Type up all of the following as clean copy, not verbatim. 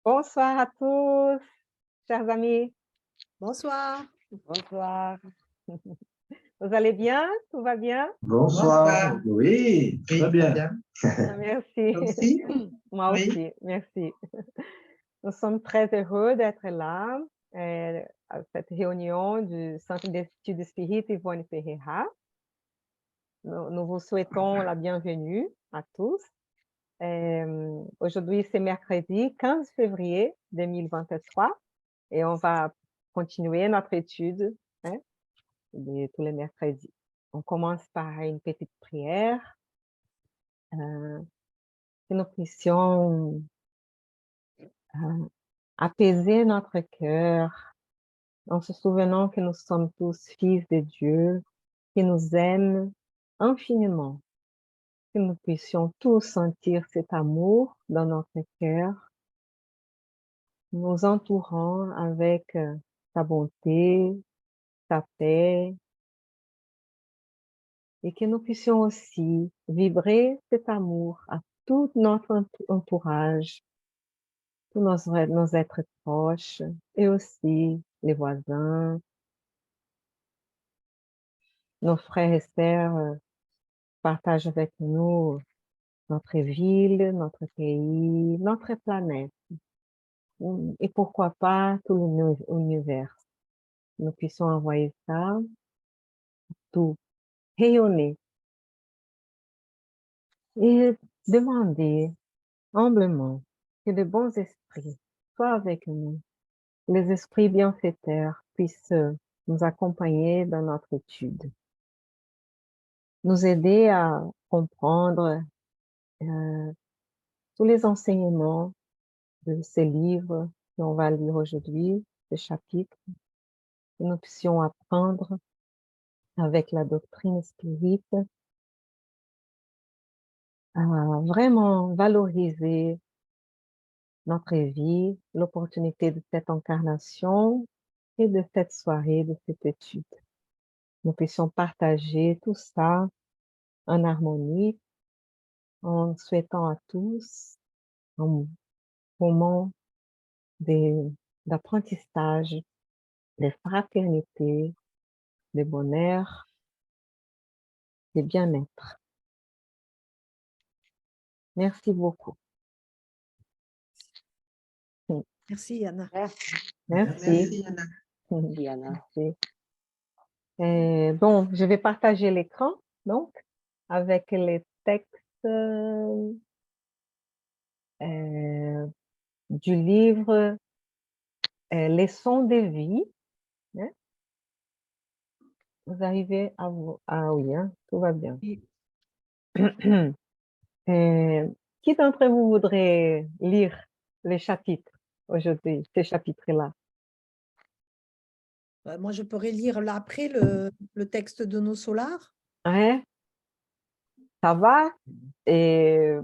Bonsoir à tous, chers amis. Bonsoir. Bonsoir. Vous allez bien? Tout va bien? Bonsoir. Oui, très bien. Ah, merci. Aussi? Moi Oui. aussi, merci. Nous sommes très heureux d'être là, à cette réunion du Centre d'études spirites Yvonne Ferreira. Nous vous souhaitons la bienvenue à tous. Aujourd'hui, c'est mercredi 15 février 2023 et on va continuer notre étude, hein, tous les mercredis. On commence par une petite prière, que nous puissions apaiser notre cœur en se souvenant que nous sommes tous fils de Dieu, qui nous aime infiniment, que nous puissions tous sentir cet amour dans notre cœur, nous entourant avec sa bonté, sa paix, et que nous puissions aussi vibrer cet amour à tout notre entourage, tous nos êtres proches et aussi les voisins, nos frères et sœurs partagent avec nous notre ville, notre pays, notre planète et pourquoi pas tout l'univers. Nous puissions envoyer ça, tout, rayonner et demander humblement que de bons esprits soient avec nous. Les esprits bienfaiteurs puissent nous accompagner dans notre étude, nous aider à comprendre tous les enseignements de ces livres qu'on va lire aujourd'hui, ces chapitres, que nous puissions apprendre avec la doctrine spirite à vraiment valoriser notre vie, l'opportunité de cette incarnation et de cette soirée, de cette étude. Nous puissions partager tout ça en harmonie, en souhaitant à tous un moment d'apprentissage, de fraternité, de bonheur, de bien-être. Merci beaucoup. Merci, Anna. Merci, Merci. Merci, Anna. Diana. Merci. Bon, je vais partager l'écran, donc, avec les textes du livre Leçons de vie. Hein. Vous arrivez à vous... Ah oui, hein, tout va bien. Oui. Qui d'entre vous voudrait lire les chapitres aujourd'hui, ces chapitres-là? Moi, je pourrais lire là après le texte de nos solars. Hein? Ça va? Et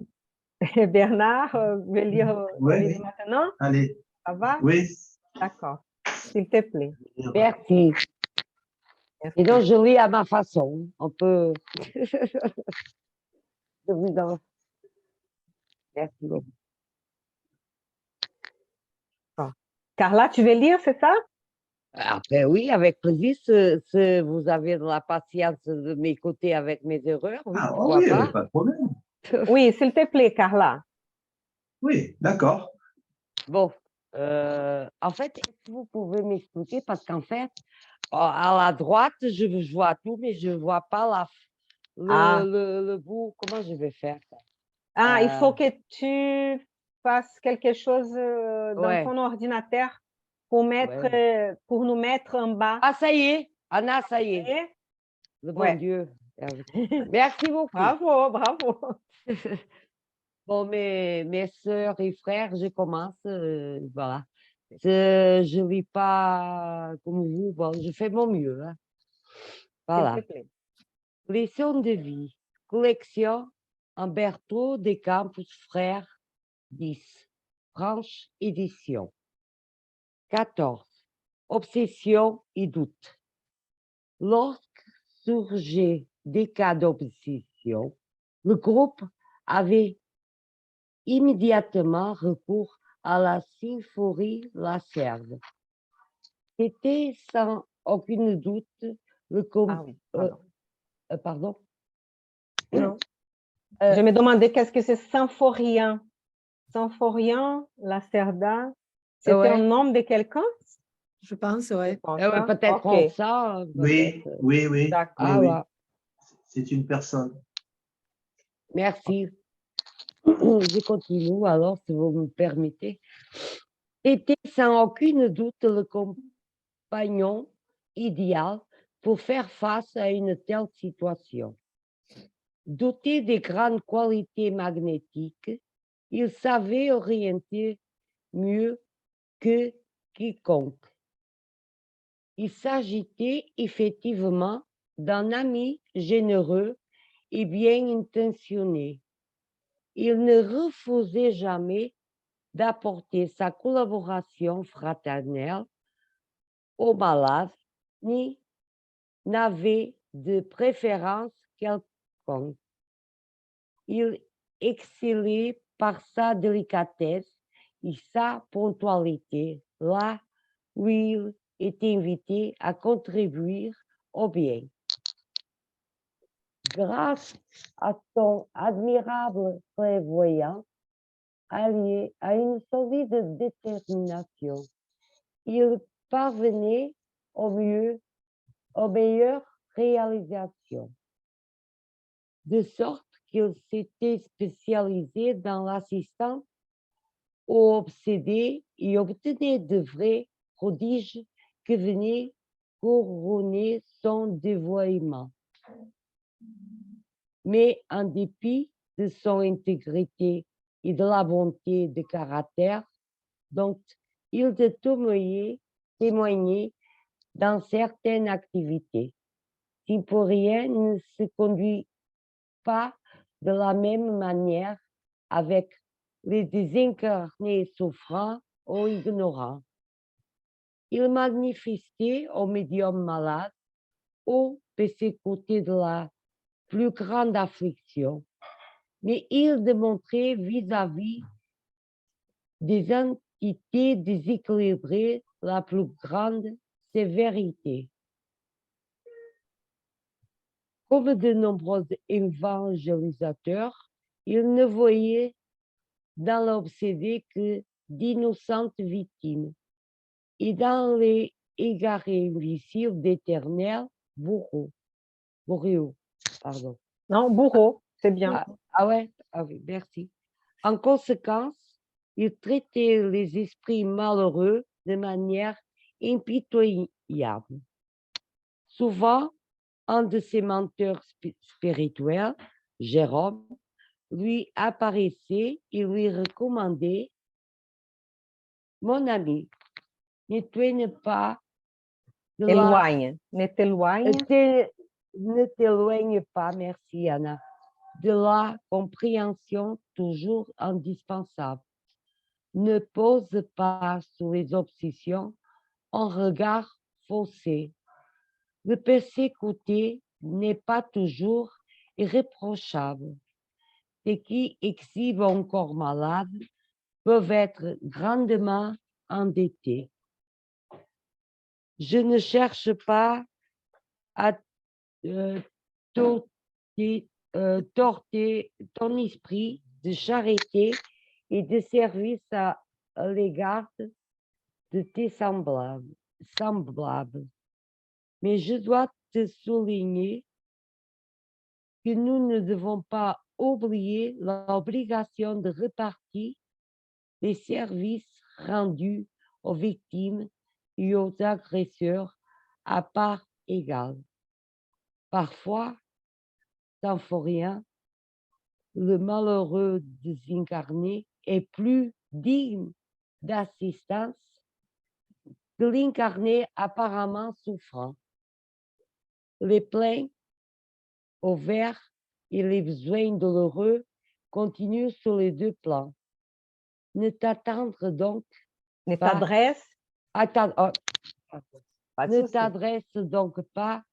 Bernard veut lire Oui, maintenant? allez. Ça va? Oui. D'accord. S'il te plaît. Merci. Merci. Et donc, je lis à ma façon. On peut. Je vous en. Merci beaucoup. Carla, tu veux lire, c'est ça? Après, oui, avec plaisir. Vous avez de la patience de m'écouter avec mes erreurs. Oui, Ah pourquoi oui, pas. pas de problème. Oui, s'il te plaît, Carla. Oui, d'accord. Bon, en fait, est-ce que vous pouvez m'expliquer? Parce qu'en fait, à la droite, je vois tout, mais je ne vois pas Ah. le bout. Comment je vais faire ça? Ah, il faut que tu fasses quelque chose dans Ouais, ton ordinateur pour ouais. pour nous mettre en bas. Ah, ça y est, Anna, ça y est. Et- Le bon Ouais. Dieu. Merci beaucoup. Bravo, bravo. Bon, mes sœurs et frères, je commence. Voilà. Je lis pas comme vous. Bon, je fais mon mieux. Hein. S'il te Voilà. plaît. Leçon de vie. Collection Humberto de Campos Frères 10. Franche édition. 14. Obsession et doute. Lorsque surgeait des cas d'obsession, le groupe avait immédiatement recours à la symphonie la serve. C'était sans aucun doute le Ah oui, pardon. pardon. Non. Euh, Je me demandais qu'est-ce que c'est Symphorien. Symphorien, Lacerda, c'était un ouais, nom de quelqu'un? Je pense, Je ouais. pense, ouais, hein? peut-être OK, ça, Oui, peut-être. oui, oui, oui, d'accord. Ah oui. ouais, C'est une personne. merci. Je continue alors, si vous me permettez. C'était sans aucun doute le compagnon idéal pour faire face à une telle situation. Doté de grandes qualités magnétiques, il savait orienter mieux que quiconque. Il s'agitait effectivement d'un ami généreux et bien intentionné. Il ne refusait jamais d'apporter sa collaboration fraternelle aux malades, ni n'avait de préférence quelconque. Il excellait par sa délicatesse et sa ponctualité là où il était invité à contribuer au bien. Grâce à son admirable clairvoyance, allié à une solide détermination, il parvenait aux meilleures réalisations, de sorte qu'il s'était spécialisé dans l'assistance aux obsédés et obtenait de vrais prodiges qui venaient couronner son dévoiement. Mais en dépit de son intégrité et de la bonté de caractère dont il témoignait dans certaines activités, Symphorien ne se conduit pas de la même manière avec les désincarnés souffrants ou ignorants. Il manifestait aux médiums malades ou persécutés de la plus grande affliction, mais il démontrait vis-à-vis des entités déséquilibrées la plus grande sévérité. Comme de nombreux évangélisateurs, il ne voyait dans l'obsédé que d'innocentes victimes et dans les égarés invisibles d'éternels bourreaux. Pardon. Non, bourreau, c'est bien. Ah ouais, ah oui, merci. En conséquence, il traitait les esprits malheureux de manière impitoyable. Souvent, un de ses menteurs spirituels, Jérôme, lui apparaissait et lui recommandait: Mon ami, ne t'éloigne pas de la... Éloigne, ne t'éloigne. Ne t'éloigne pas, merci Anna, de la compréhension toujours indispensable. Ne pose pas sur les obsessions un regard faussé. Le persécuter n'est pas toujours irréprochable. Ceux qui exhibent un corps malade peuvent être grandement endettés. Je ne cherche pas à torter ton esprit de charité et de service à l'égard de tes semblables. Mais je dois te souligner que nous ne devons pas oublier l'obligation de répartir les services rendus aux victimes et aux agresseurs à part égale. Parfois, Symphorien, le malheureux désincarné est plus digne d'assistance que l'incarné apparemment souffrant. Les plaintes ouverts et les besoins douloureux continuent sur les deux plans. Ne t'attendre donc Ne pas. t'adresse. Pas de Ne souci. t'adresse donc pas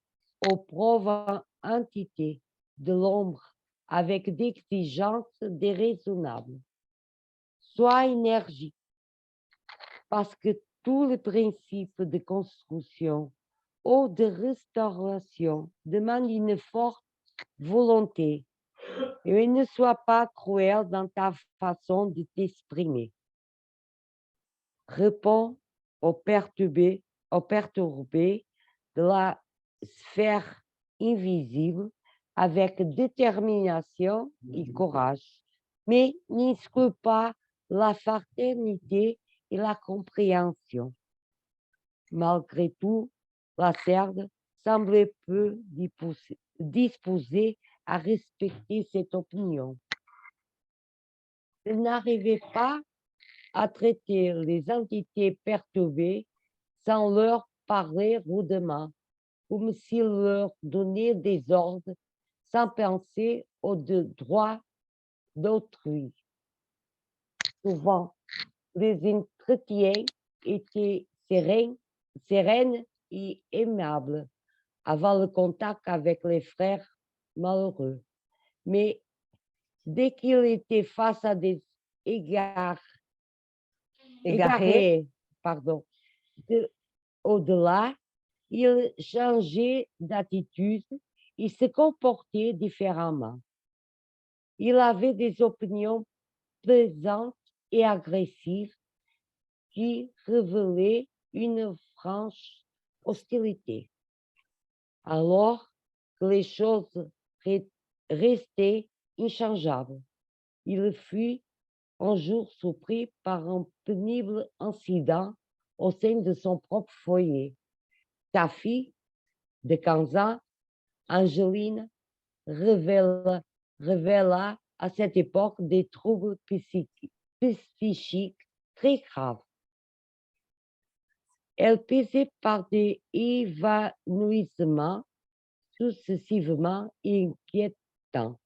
aux pauvres entités de l'ombre avec d'exigences déraisonnables. Sois énergique parce que tous les principes de construction ou de restauration demandent une forte volonté. Et ne sois pas cruel dans ta façon de t'exprimer. Réponds aux perturbés de la sphère invisible avec détermination et courage, mais n'exclus pas la fraternité et la compréhension. Malgré tout, la Serre semblait peu disposée à respecter cette opinion. Elle n'arrivait pas à traiter les entités perturbées sans leur parler rudement, comme s'il leur donnait des ordres sans penser aux droits d'autrui. Souvent, les entretiens étaient sereines et aimables avant le contact avec les frères malheureux. Mais dès qu'il était face à des égarés, au-delà, il changeait d'attitude et se comportait différemment. Il avait des opinions plaisantes et agressives qui révélaient une franche hostilité. Alors que les choses restaient inchangeables, il fut un jour surpris par un pénible incident au sein de son propre foyer. Sa fille de 15 ans, Angeline, révéla à cette époque des troubles psychiques très graves. Elle passait par des évanouissements successivement inquiétants.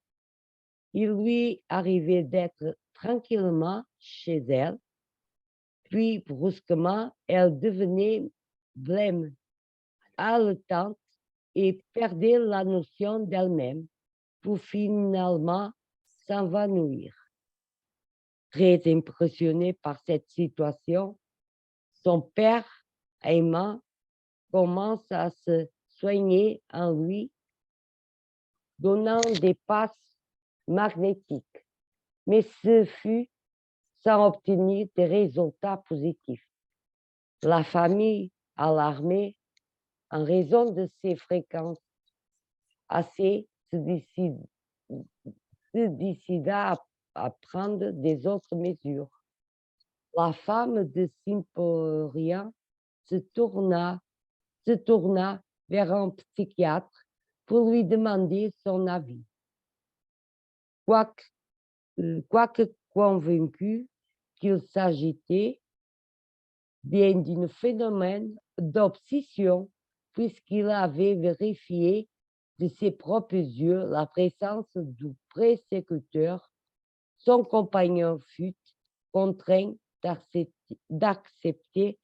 Il lui arrivait d'être tranquillement chez elle, puis brusquement, elle devenait blême, haletante et perdait la notion d'elle-même pour finalement s'évanouir. Très impressionné par cette situation, son père aimant commence à se soigner en lui, donnant des passes magnétiques. Mais ce fut sans obtenir des résultats positifs. La famille, alarmée, en raison de ces fréquences assez, se décida à prendre des autres mesures. La femme de Symporien se tourna vers un psychiatre pour lui demander son avis. Quoique convaincu qu'il s'agitait bien d'un phénomène d'obsession, puisqu'il avait vérifié de ses propres yeux la présence du persécuteur, son compagnon fut contraint d'accepter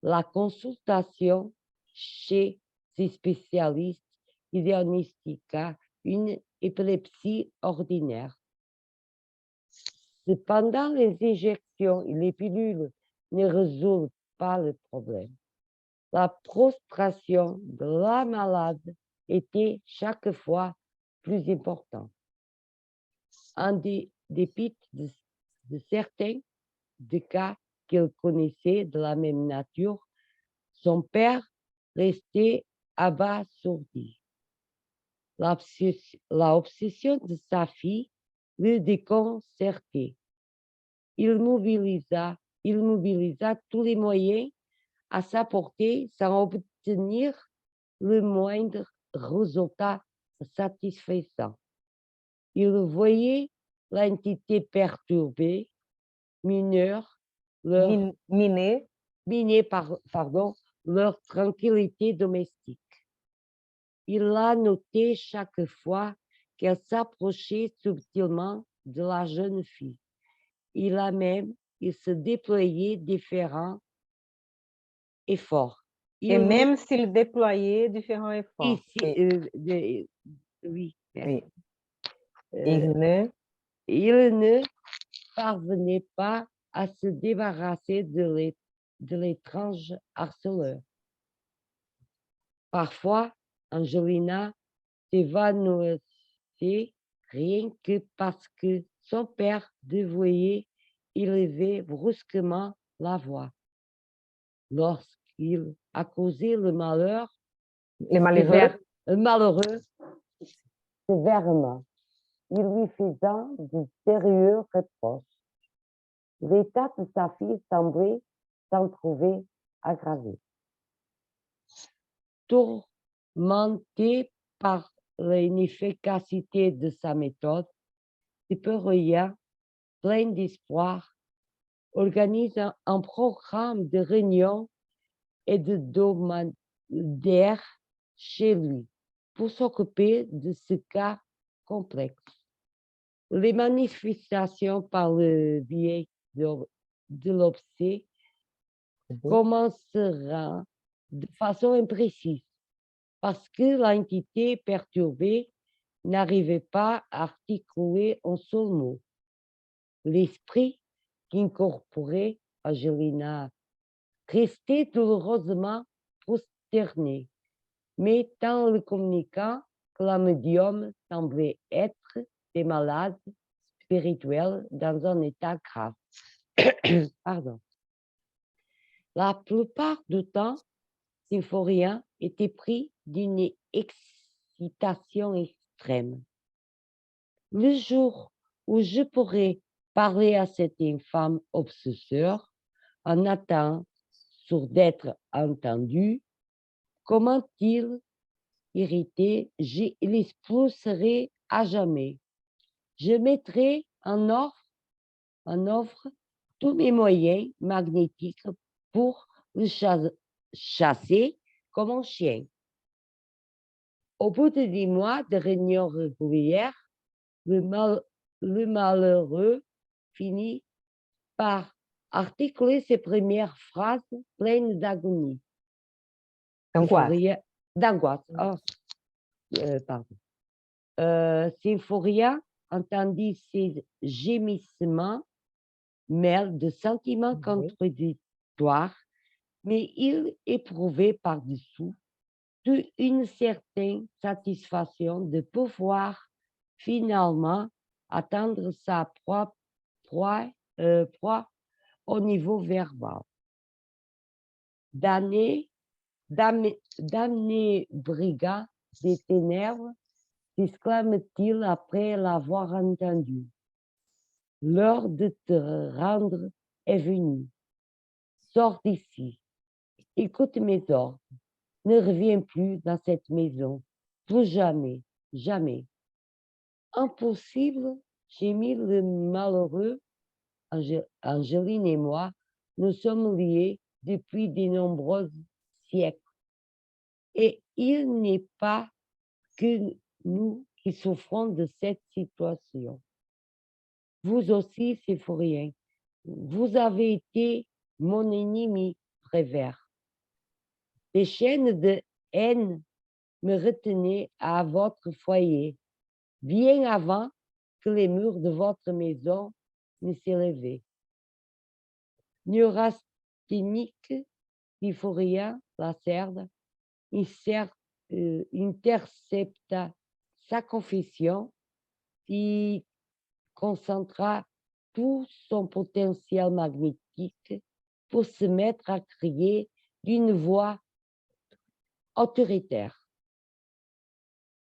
la consultation chez ses spécialistes et diagnostiqua une épilepsie ordinaire. Cependant, les injections et les pilules ne résolvent pas le problème. La prostration de la malade était chaque fois plus importante. En dépit de certains des cas qu'il connaissait de la même nature, son père restait abasourdi. L'obsession de sa fille le déconcertait. Il mobilisa tous les moyens à sa portée sans obtenir le moindre résultat satisfaisant. Il voyait l'entité perturbée, miner leur tranquillité domestique. Il la notait chaque fois qu'elle s'approchait subtilement de la jeune fille. Il se déployait différents efforts. Et même s'il déployait différents efforts. Oui, Oui. Il ne parvenait pas à se débarrasser de de l'étrange harceleur. Parfois, Angelina s'évanouissait rien que parce que son père devait élever brusquement la voix. Lorsqu'il a causé le malheur, Les malheureux, malheureux sévèrement, il lui faisant de sérieux reproches. L'état de sa fille semblait s'en trouver aggravé. Tourmenté par l'inefficacité de sa méthode, Cyprien, plein d'espoir, organise un programme de réunions et de hebdomadaires chez lui pour s'occuper de ce cas complexe. Les manifestations par le biais de l'obsès commenceront de façon imprécise parce que l'entité perturbée n'arrivait pas à articuler un seul mot. L'esprit qu'incorporait Angelina restait douloureusement prosterné, mais tant le communicant que la médium semblaient être des malades spirituels dans un état grave. Pardon. La plupart du temps, Symphorien était pris d'une excitation extrême. Le jour où je pourrais parler à cet infâme obsesseur en attendant d'être entendu, comment-il irrité, je l'expulserai à jamais. Je mettrai en offre tous mes moyens magnétiques pour le chasser comme un chien. Au bout de 10 mois de réunions régulières, le malheureux finit par articuler ses premières phrases pleines d'agonie. D'angoisse. Oh, pardon. Symphoria entendit ces gémissements mêlés de sentiments contradictoires, mais il éprouvait par-dessous une certaine satisfaction de pouvoir finalement atteindre sa propre proie au niveau verbal. Damné brigand des ténèbres, s'exclame-t-il après l'avoir entendu. L'heure de te rendre est venue. Sors d'ici. Écoute mes ordres. Ne reviens plus dans cette maison. Plus jamais. Jamais. Impossible, gémit le malheureux. Angeline et moi, nous sommes liés depuis de nombreux siècles. Et il n'est pas que nous qui souffrons de cette situation. Vous aussi, Symphorien, vous avez été mon ennemi prévert. Des chaînes de haine me retenaient à votre foyer, bien avant que les murs de votre maison ne s'élevaient. Neurasthénique, Symphorien, Lacerda, intercepta sa confession et concentra tout son potentiel magnétique pour se mettre à crier d'une voix autoritaire.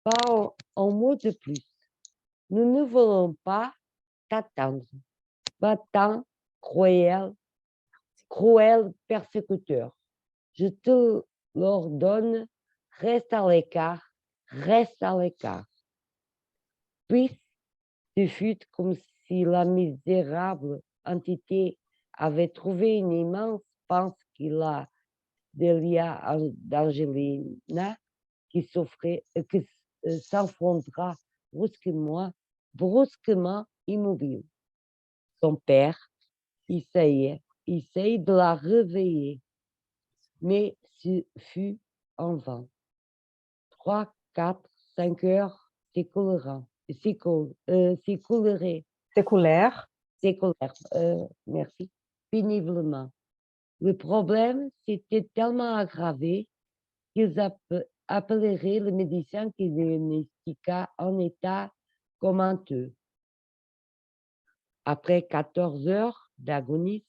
Pas un mot de plus. Nous ne voulons pas t'attendre. Va-t'en, cruel persécuteur. Je te l'ordonne, reste à l'écart, reste à l'écart. Puis, ce fut comme si la misérable entité avait trouvé une immense panse qui la délia d'Angelina, qui s'enfondra brusquement immobile. Son père essayait de la réveiller, mais ce fut en vain. 3, 4, 5 heures s'écouleraient. séculaires, Merci, péniblement. Le problème s'était tellement aggravé qu'ils appelleraient le médecin qui diagnostiqua en état comateux. Après 14 heures d'agonie,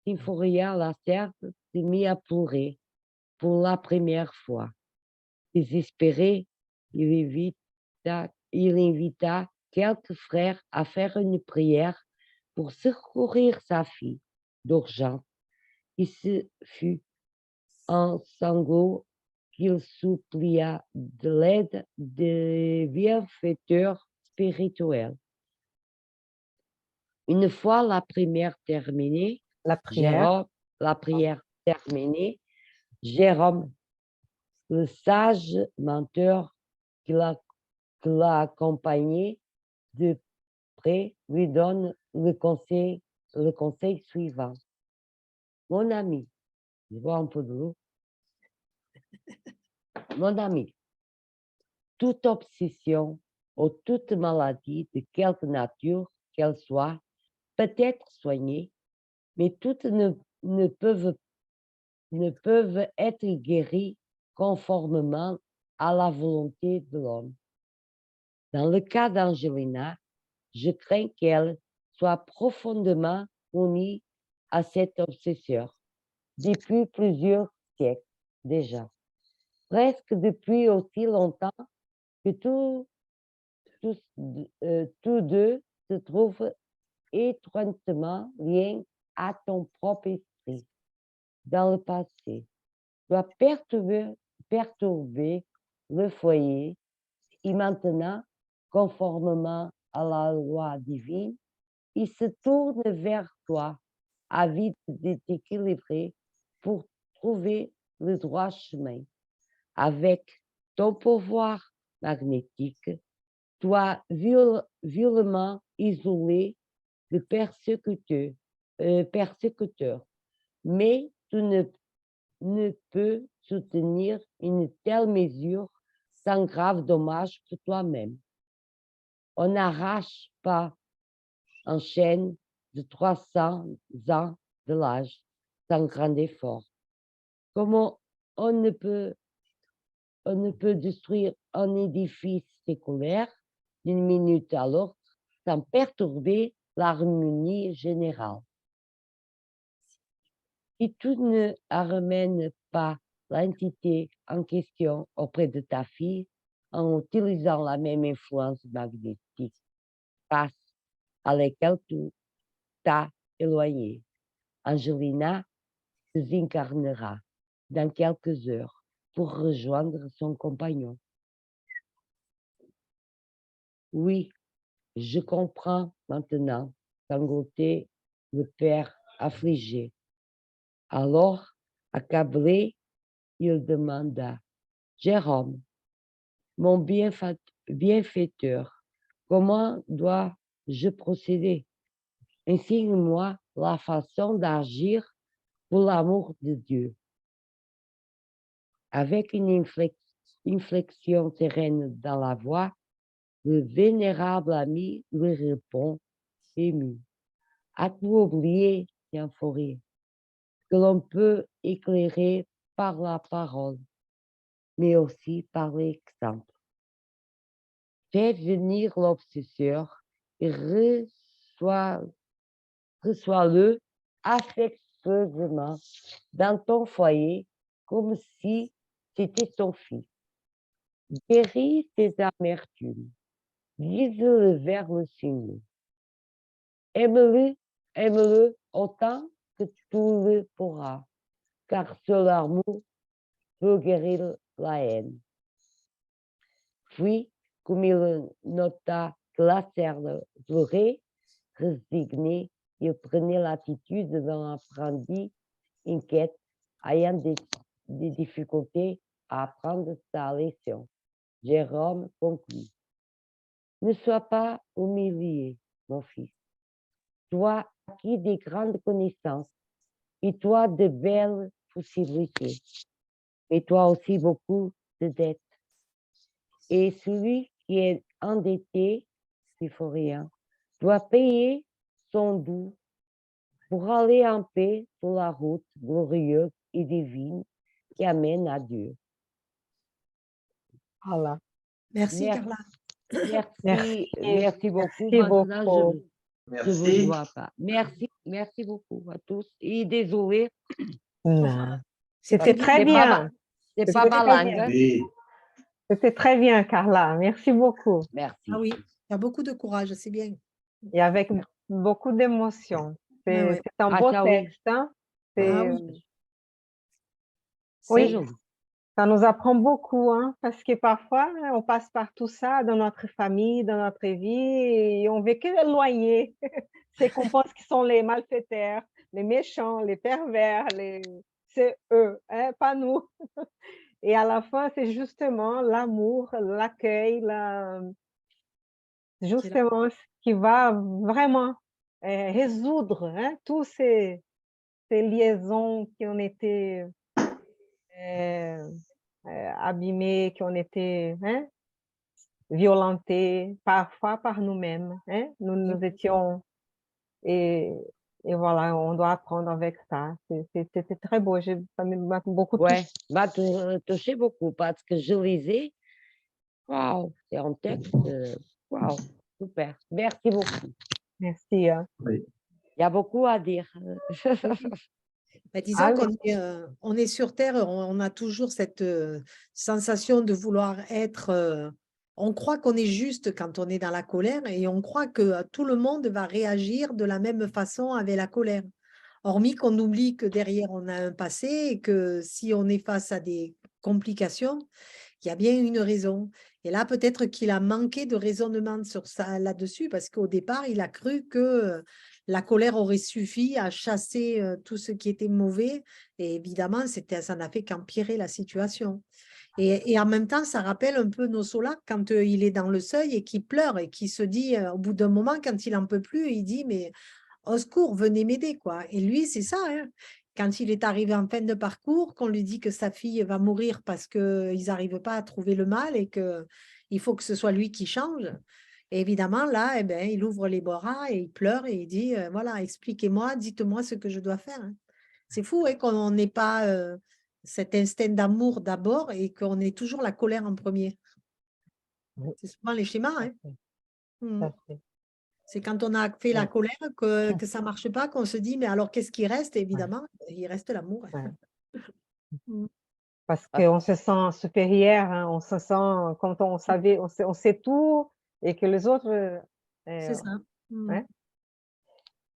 Symphorien la serve s'est mis à pleurer pour la première fois. Désespéré, il invita quelques frères à faire une prière pour secourir sa fille d'urgence. Il se fut en sanglots qu'il supplia de l'aide des bienfaiteurs spirituels. Une fois la prière terminée, La prière, Jérôme, le sage menteur qui l'a accompagné de près, lui donne le conseil suivant. Mon ami, je bois un peu de l'eau. Mon ami, toute obsession ou toute maladie de quelque nature qu'elle soit peut être soignée, mais toutes ne peuvent être guéries conformément à la volonté de l'homme. Dans le cas d'Angelina, je crains qu'elle soit profondément unie à cette obsession depuis plusieurs siècles déjà, presque depuis aussi longtemps que tous deux se trouvent étroitement liés à ton propre esprit. Dans le passé, doit perturber le foyer et maintenant, conformément à la loi divine, il se tourne vers toi, avide de t'équilibrer pour trouver le droit chemin. Avec ton pouvoir magnétique, toi violemment isolé le persécuteur, mais tu ne peux soutenir une telle mesure sans grave dommage pour toi-même. On n'arrache pas en chaîne de 300 ans de l'âge sans grand effort. Comment on ne peut détruire un édifice séculaire d'une minute à l'autre sans perturber l'harmonie générale. Si tu ne ramènes pas l'entité en question auprès de ta fille en utilisant la même influence magnétique face à laquelle tu t'as éloigné, Angelina se désincarnera dans quelques heures pour rejoindre son compagnon. Oui, je comprends maintenant, sanglotait le père affligé. Alors, accablé, il demanda, Jérôme, mon bienfaiteur, comment dois-je procéder? Enseigne-moi la façon d'agir pour l'amour de Dieu. Avec une inflexion sereine dans la voix, le vénérable ami lui répond, ému. As-tu oublié, Symphorien, que l'on peut éclairer par la parole, mais aussi par l'exemple? Fais venir l'obsesseur et reçois-le affectueusement dans ton foyer comme si c'était ton fils. Guéris ses amertumes, guide-le vers le Seigneur. Aime-le autant que tu le pourras, car seul l'amour peut guérir la haine. Puis, comme il nota que la serve pleurait, résigné, il prenait l'attitude d'un apprenti inquiète, ayant des difficultés à apprendre sa leçon. Jérôme conclut. Ne sois pas humilié, mon fils. Toi acquis des grandes connaissances et toi de belles possibilités, et toi aussi beaucoup de dettes. Et celui qui est endetté, s'il faut rien, doit payer son dû pour aller en paix sur la route glorieuse et divine qui amène à Dieu. Voilà. Merci, Merci. Carla. Merci, merci beaucoup. Merci Maintenant, beaucoup. je vous Merci. vois pas. Merci beaucoup à tous. Et désolé, Non. C'était C'était bien. très bien. c'est C'était pas ma très langue. bien. hein. Oui. C'était très bien, Carla. Merci beaucoup. Merci. Ah oui, il y a beaucoup de courage, c'est bien. Et avec beaucoup d'émotion. Ouais, ouais. C'est un Ah, beau ça, oui. texte. Hein? Ah C'est- oui. C'est Oui, joli. ça nous apprend beaucoup, hein, parce que parfois, on passe par tout ça dans notre famille, dans notre vie, et on veut que éloigner. C'est qu'on pense qu'ils sont les malfaiteurs, les méchants, les pervers, c'est eux, hein, pas nous. Et à la fin, c'est justement l'amour, l'accueil, justement ce qui va vraiment résoudre hein, tous ces liaisons qui ont été euh, abîmées, qui ont été hein, violentées, parfois par nous-mêmes. Hein. Nous étions, et, et voilà, on doit apprendre avec ça. C'était très beau, ça m'a beaucoup Ouais, touché. m'a touché beaucoup parce que je lisais. Waouh, c'est un texte. Waouh, super. Merci beaucoup. Merci. Hein. Oui. Il y a beaucoup à dire. Mais disons Allez. on est sur Terre, on a toujours cette sensation de vouloir être. On croit qu'on est juste quand on est dans la colère et on croit que tout le monde va réagir de la même façon avec la colère. Hormis qu'on oublie que derrière on a un passé et que si on est face à des complications, il y a bien une raison. Et là, peut-être qu'il a manqué de raisonnement sur ça là-dessus parce qu'au départ, il a cru que la colère aurait suffi à chasser tout ce qui était mauvais. Et évidemment, ça n'a fait qu'empirer la situation. Et en même temps, ça rappelle un peu Nossola quand il est dans le seuil et qu'il pleure et qu'il se dit, au bout d'un moment, quand il n'en peut plus, il dit, mais au secours, venez m'aider, quoi. Et lui, c'est ça, hein. Quand il est arrivé en fin de parcours, qu'on lui dit que sa fille va mourir parce qu'ils n'arrivent pas à trouver le mal et qu'il faut que ce soit lui qui change. Et évidemment, là, eh ben, il ouvre les bras et il pleure et il dit, voilà, expliquez-moi, dites-moi ce que je dois faire. Hein. C'est fou hein, qu'on n'ait pas cet instinct d'amour d'abord et qu'on ait toujours la colère en premier. Oui, C'est souvent les schémas. Hein. tout à fait. C'est quand on a fait la Ouais. colère que ça ne marche pas, qu'on se dit, mais alors qu'est-ce qui reste? Évidemment, il reste l'amour. Ouais. Mm. Parce Ah, qu'on se sent supérieur, hein, on se sent quand on sait tout et que les autres, C'est ça. Mm. hein,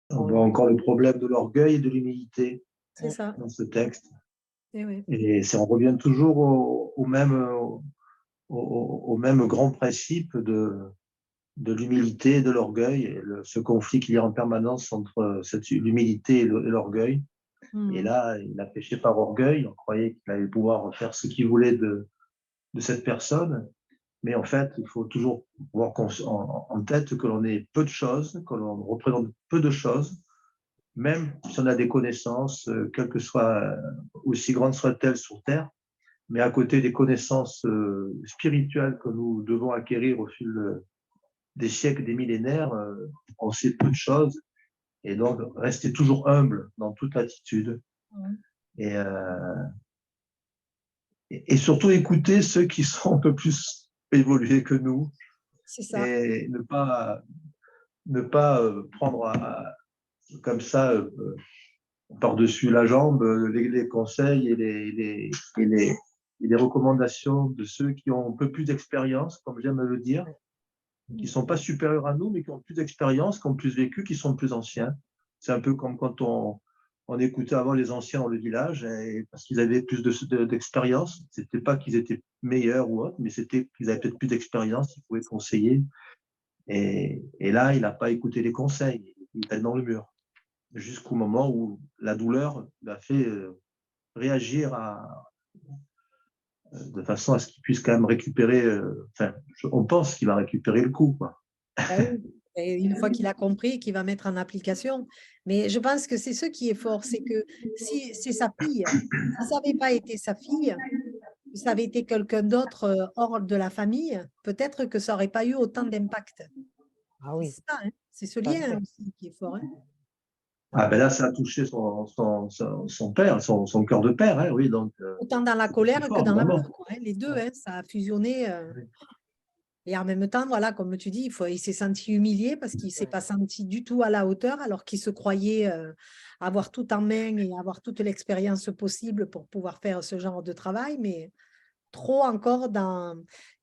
On voit encore le problème de l'orgueil et de l'humilité C'est ça. dans ce texte. Eh oui. Et on revient toujours au même grand principe de l'humilité et de l'orgueil, et ce conflit qu'il y a en permanence entre l'humilité et l'orgueil. Et Mm. là, il a péché par orgueil, on croyait qu'il allait pouvoir faire ce qu'il voulait de cette personne, mais en fait, il faut toujours avoir en tête que l'on est peu de choses, que l'on représente peu de choses, même si on a des connaissances, quelles que soient, aussi grandes soient-elles sur Terre, mais à côté des connaissances spirituelles que nous devons acquérir au fil des siècles, des millénaires, on sait peu de choses, et donc rester toujours humble dans toute attitude, Mm. et surtout écouter ceux qui sont un peu plus évolués que nous, C'est ça. et ne pas prendre comme ça par-dessus la jambe les conseils et les recommandations de ceux qui ont un peu plus d'expérience, comme j'aime le dire, qui ne sont pas supérieurs à nous, mais qui ont plus d'expérience, qui ont plus vécu, qui sont plus anciens. C'est un peu comme quand on écoutait avant les anciens dans le village, parce qu'ils avaient plus d'expérience. C'était pas qu'ils étaient meilleurs ou autres, mais c'était qu'ils avaient peut-être plus d'expérience, ils pouvaient conseiller. Et là, il n'a pas écouté les conseils, il était dans le mur. Jusqu'au moment où la douleur l'a fait réagir de façon à ce qu'il puisse quand même récupérer. On pense qu'il va récupérer le coup, quoi. Ah oui. Et une fois qu'il a compris, qu'il va mettre en application. Mais je pense que c'est ce qui est fort, c'est que si c'est sa fille, si ça n'avait pas été sa fille, si ça avait été quelqu'un d'autre hors de la famille, peut-être que ça n'aurait pas eu autant d'impact. ah oui, C'est ça, hein. C'est ce tout à lien fait. aussi qui est fort. Hein. Ah ben là, ça a touché son père, son cœur de père, hein, oui, donc Autant dans la c'est colère plus que fort, dans vraiment. l'amour, quoi, hein, les deux, Ouais. hein, ça a fusionné. Oui. Et en même temps, voilà, comme tu dis, il s'est senti humilié parce qu'il ne s'est Ouais. pas senti du tout à la hauteur, alors qu'il se croyait avoir tout en main et avoir toute l'expérience possible pour pouvoir faire ce genre de travail, mais trop encore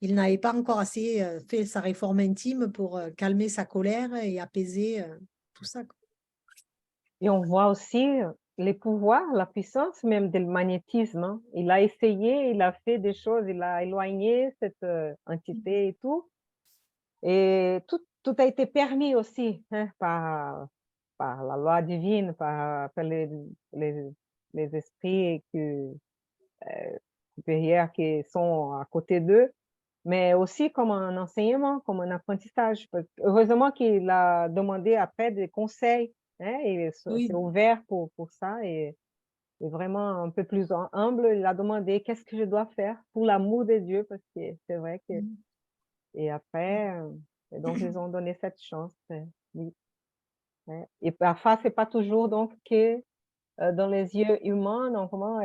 il n'avait pas encore assez fait sa réforme intime pour calmer sa colère et apaiser tout ça, quoi. Et on voit aussi les pouvoirs, la puissance même du magnétisme, hein. Il a essayé, il a fait des choses, il a éloigné cette, entité et tout. Et tout a été permis aussi, hein, par la loi divine, par les les esprits supérieurs qui sont à côté d'eux, mais aussi comme un enseignement, comme un apprentissage. Parce heureusement qu'il a demandé après des conseils, hein, il s'est Oui. ouvert pour ça et vraiment un peu plus humble, il a demandé: «Qu'est-ce que je dois faire pour l'amour de Dieu?» parce que c'est vrai que Mm. et après, et donc ils ont donné cette chance, oui, ouais et parfois c'est pas toujours donc que, dans les yeux humains, donc comment,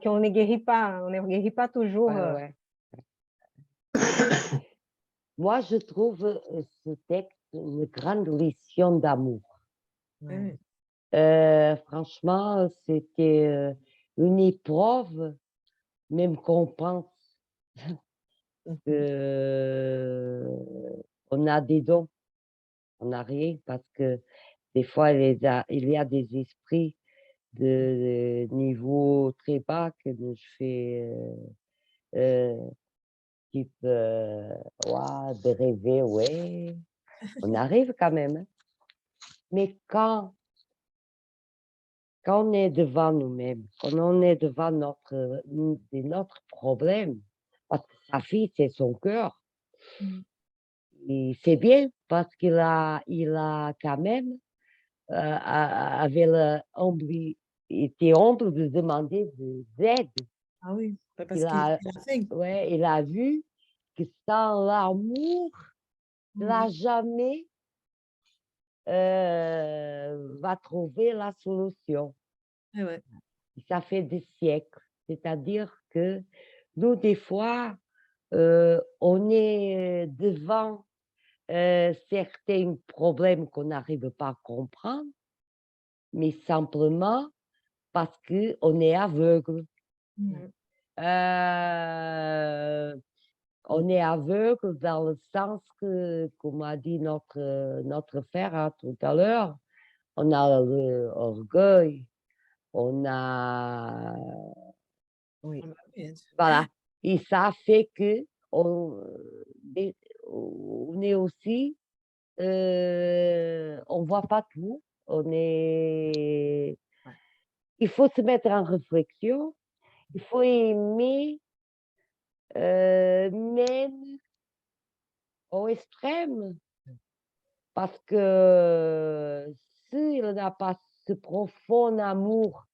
qu'on ne guérit pas, hein, on ne guérit pas toujours, Ouais, ouais. Moi, je trouve ce texte une grande leçon d'amour. ouais. Franchement, c'était une épreuve, même qu'on pense Mmh mh. qu'on a des dons, on n'a rien, parce que des fois, il y a des esprits de niveau très bas que je fais type ouah, de rêver, ouais, on arrive quand même, hein. Mais quand on est devant nous-mêmes, quand on est devant notre problème, parce que sa fille, c'est son cœur, Mm. et c'est bien parce il a quand même, avait été humble de demander d'aide. Ah oui, parce Il qu'il a a faim. Ouais, il a vu que sans l'amour, Mm. là, jamais, va trouver la solution. Eh ouais. Ça fait des siècles. C'est-à-dire que nous, des fois, on est devant, certains problèmes qu'on n'arrive pas à comprendre, mais simplement parce qu'on est aveugle. Mm. On est aveugle dans le sens que, comme a dit notre frère, hein, tout à l'heure, on a l'orgueil, on a Oui. Ah bah oui, bien sûr. voilà, et ça fait qu'on des on est aussi, on voit pas tout, Ouais. il faut se mettre en réflexion, il faut aimer, même au extrême, parce que s'il n'a pas ce profond amour,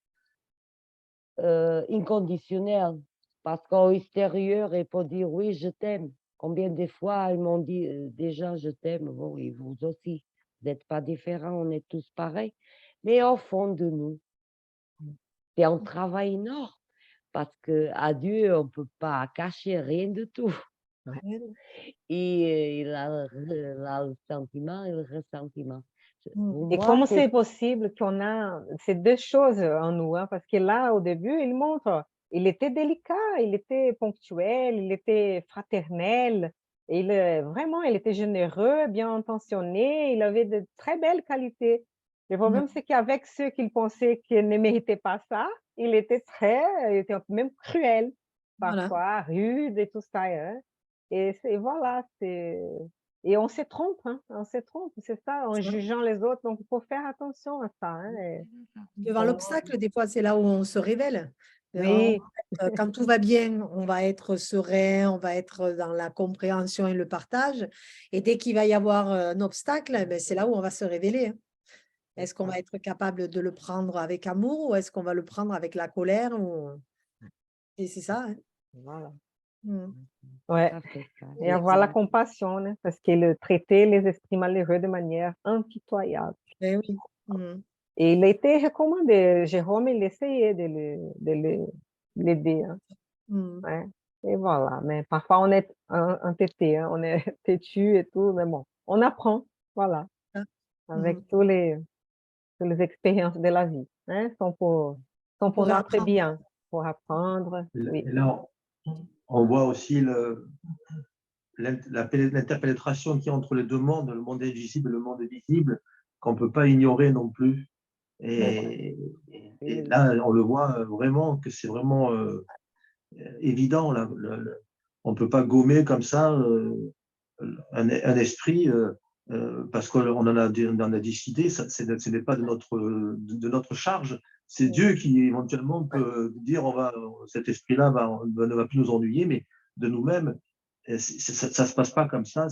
inconditionnel, parce qu'en extérieur, il peut dire: «Oui, je t'aime». Combien de fois ils m'ont dit, des gens: «Je t'aime», bon et vous aussi, vous n'êtes pas différents, on est tous pareils, mais au fond de nous, Mmh. c'est un travail énorme parce qu'à Dieu, on ne peut pas cacher rien du tout Ouais. Ouais. et il a le sentiment et le ressentiment. Pour Mm. Et moi, comment c'est c'est possible qu'on a ces 2 choses en nous, hein? Parce que là, au début, il montre, il était délicat, il était ponctuel, il était fraternel, vraiment, il était généreux, bien intentionné, il avait de très belles qualités. Le problème, Mm. c'est qu'avec ceux qu'il pensait qu'ils ne méritaient pas ça, il était même cruel, Voilà. parfois rude et tout ça, hein. Et c'est voilà, et on se trompe, hein, on se trompe, c'est ça, en Ça. jugeant les autres, donc il faut faire attention à ça, hein, et Devant pour moi l'obstacle, des fois, c'est là où on se révèle. oui, Quand tout va bien, on va être serein, on va être dans la compréhension et le partage. Et dès qu'il va y avoir un obstacle, eh ben, c'est là où on va se révéler, hein. c'est Est-ce qu'on ça, va être capable de le prendre avec amour ou est-ce qu'on va le prendre avec la colère Et c'est ça, hein. voilà. Mm. Ouais, tout à fait ça, et avoir la Exactement. compassion, hein, parce qu'il traitait les esprits malheureux de manière impitoyable. Ben oui. Mm. Et il a été recommandé. Jérôme, il essayait l'aider, hein. Ouais. Et voilà. Mais parfois, on est entêté, hein, on est têtu et tout, mais bon, on apprend, voilà, Ah. avec toutes les expériences de la vie, hein, sont pour pourrait notre apprendre. bien, pour apprendre, Et oui. là, on voit aussi l'interpénétration qu'il y a entre les deux mondes, le monde invisible et le monde visible, qu'on ne peut pas ignorer non plus. Et là, on le voit vraiment que c'est vraiment évident. Là, on ne peut pas gommer comme ça un esprit parce qu'on en a décidé, ce n'est pas de notre charge. C'est Dieu qui éventuellement peut dire cet esprit-là ne va plus nous ennuyer, mais de nous-mêmes, ça ne se passe pas comme ça.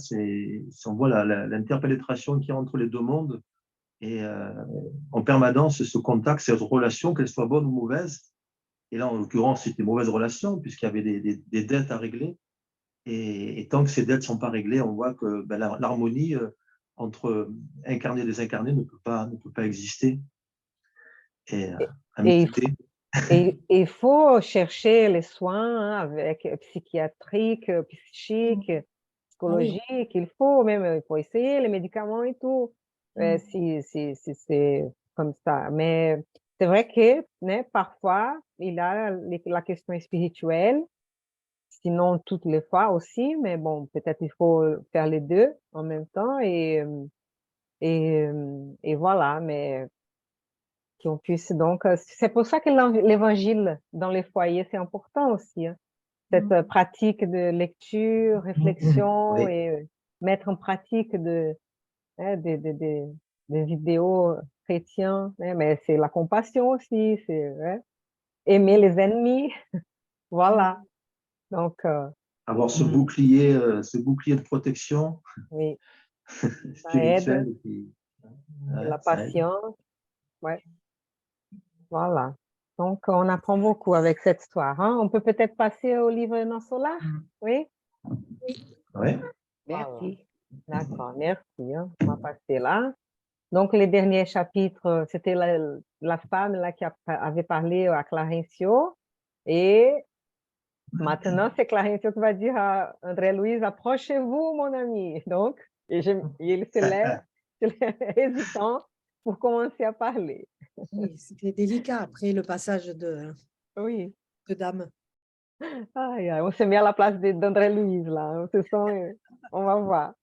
On voit l'interpénétration qu'il y a entre les deux mondes et en permanence ce contact, cette relation, qu'elle soit bonne ou mauvaise. Et là, en l'occurrence, c'était mauvaise relation puisqu'il y avait des dettes à régler. Et tant que ces dettes ne sont pas réglées, on voit que l'harmonie entre incarné et désincarné ne peut pas exister. Et Et amitié. il faut chercher les soins, hein, avec psychiatriques, psychiques, Ah oui. psychologiques. Il faut essayer les médicaments et tout, si c'est comme ça. Mais c'est vrai que, né, parfois, il y a la question spirituelle, sinon toutes les fois aussi, mais bon, peut-être il faut faire les 2 en même temps et voilà, mais qu'on puisse donc, c'est pour ça que l'évangile dans les foyers, c'est important aussi, hein. Cette pratique de lecture, réflexion Oui. et mettre en pratique hein, des idéaux chrétiens, hein, mais c'est la compassion aussi, c'est ouais, aimer les ennemis, voilà. Donc Avoir ce bouclier de protection oui, ça aide, spirituelle. Et puis, et ouais, la ça aide. patience, ouais, voilà. Donc on apprend beaucoup avec cette histoire, hein. On peut peut-être passer au livre Non Solar? Oui? Ouais. Voilà. Merci. D'accord, merci, hein. On va passer là. Donc les derniers chapitres, c'était la femme là qui avait parlé à Clarencio et maintenant c'est Clarencio qui va dire à André Louise: «Approchez-vous mon ami». Donc et il se lève hésitant pour commencer à parler. Oui, c'était délicat après le passage Oui. de dame. Aïe, aïe, on se met à la place d'André Louise là, on se sent, on va voir.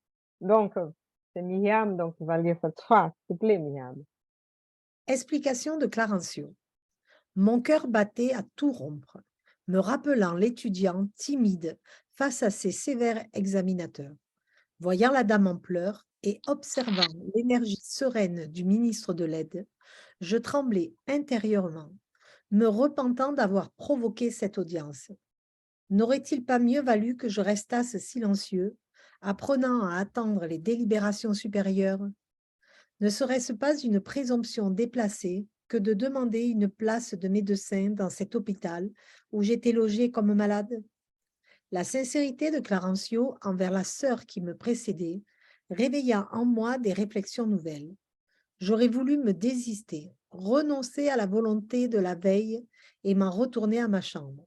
Donc c'est Myriam donc qui va lire cette phrase, s'il te plaît Myriam. Explication de Clarencio. Mon cœur battait à tout rompre, me rappelant l'étudiant timide face à ses sévères examinateurs. Voyant la dame en pleurs et observant l'énergie sereine du ministre de l'Aide, je tremblais intérieurement, me repentant d'avoir provoqué cette audience. N'aurait-il pas mieux valu que je restasse silencieux, apprenant à attendre les délibérations supérieures? Ne serait-ce pas une présomption déplacée que de demander une place de médecin dans cet hôpital où j'étais logée comme malade? La sincérité de Clarencio envers la sœur qui me précédait réveilla en moi des réflexions nouvelles. J'aurais voulu me désister, renoncer à la volonté de la veille et m'en retourner à ma chambre.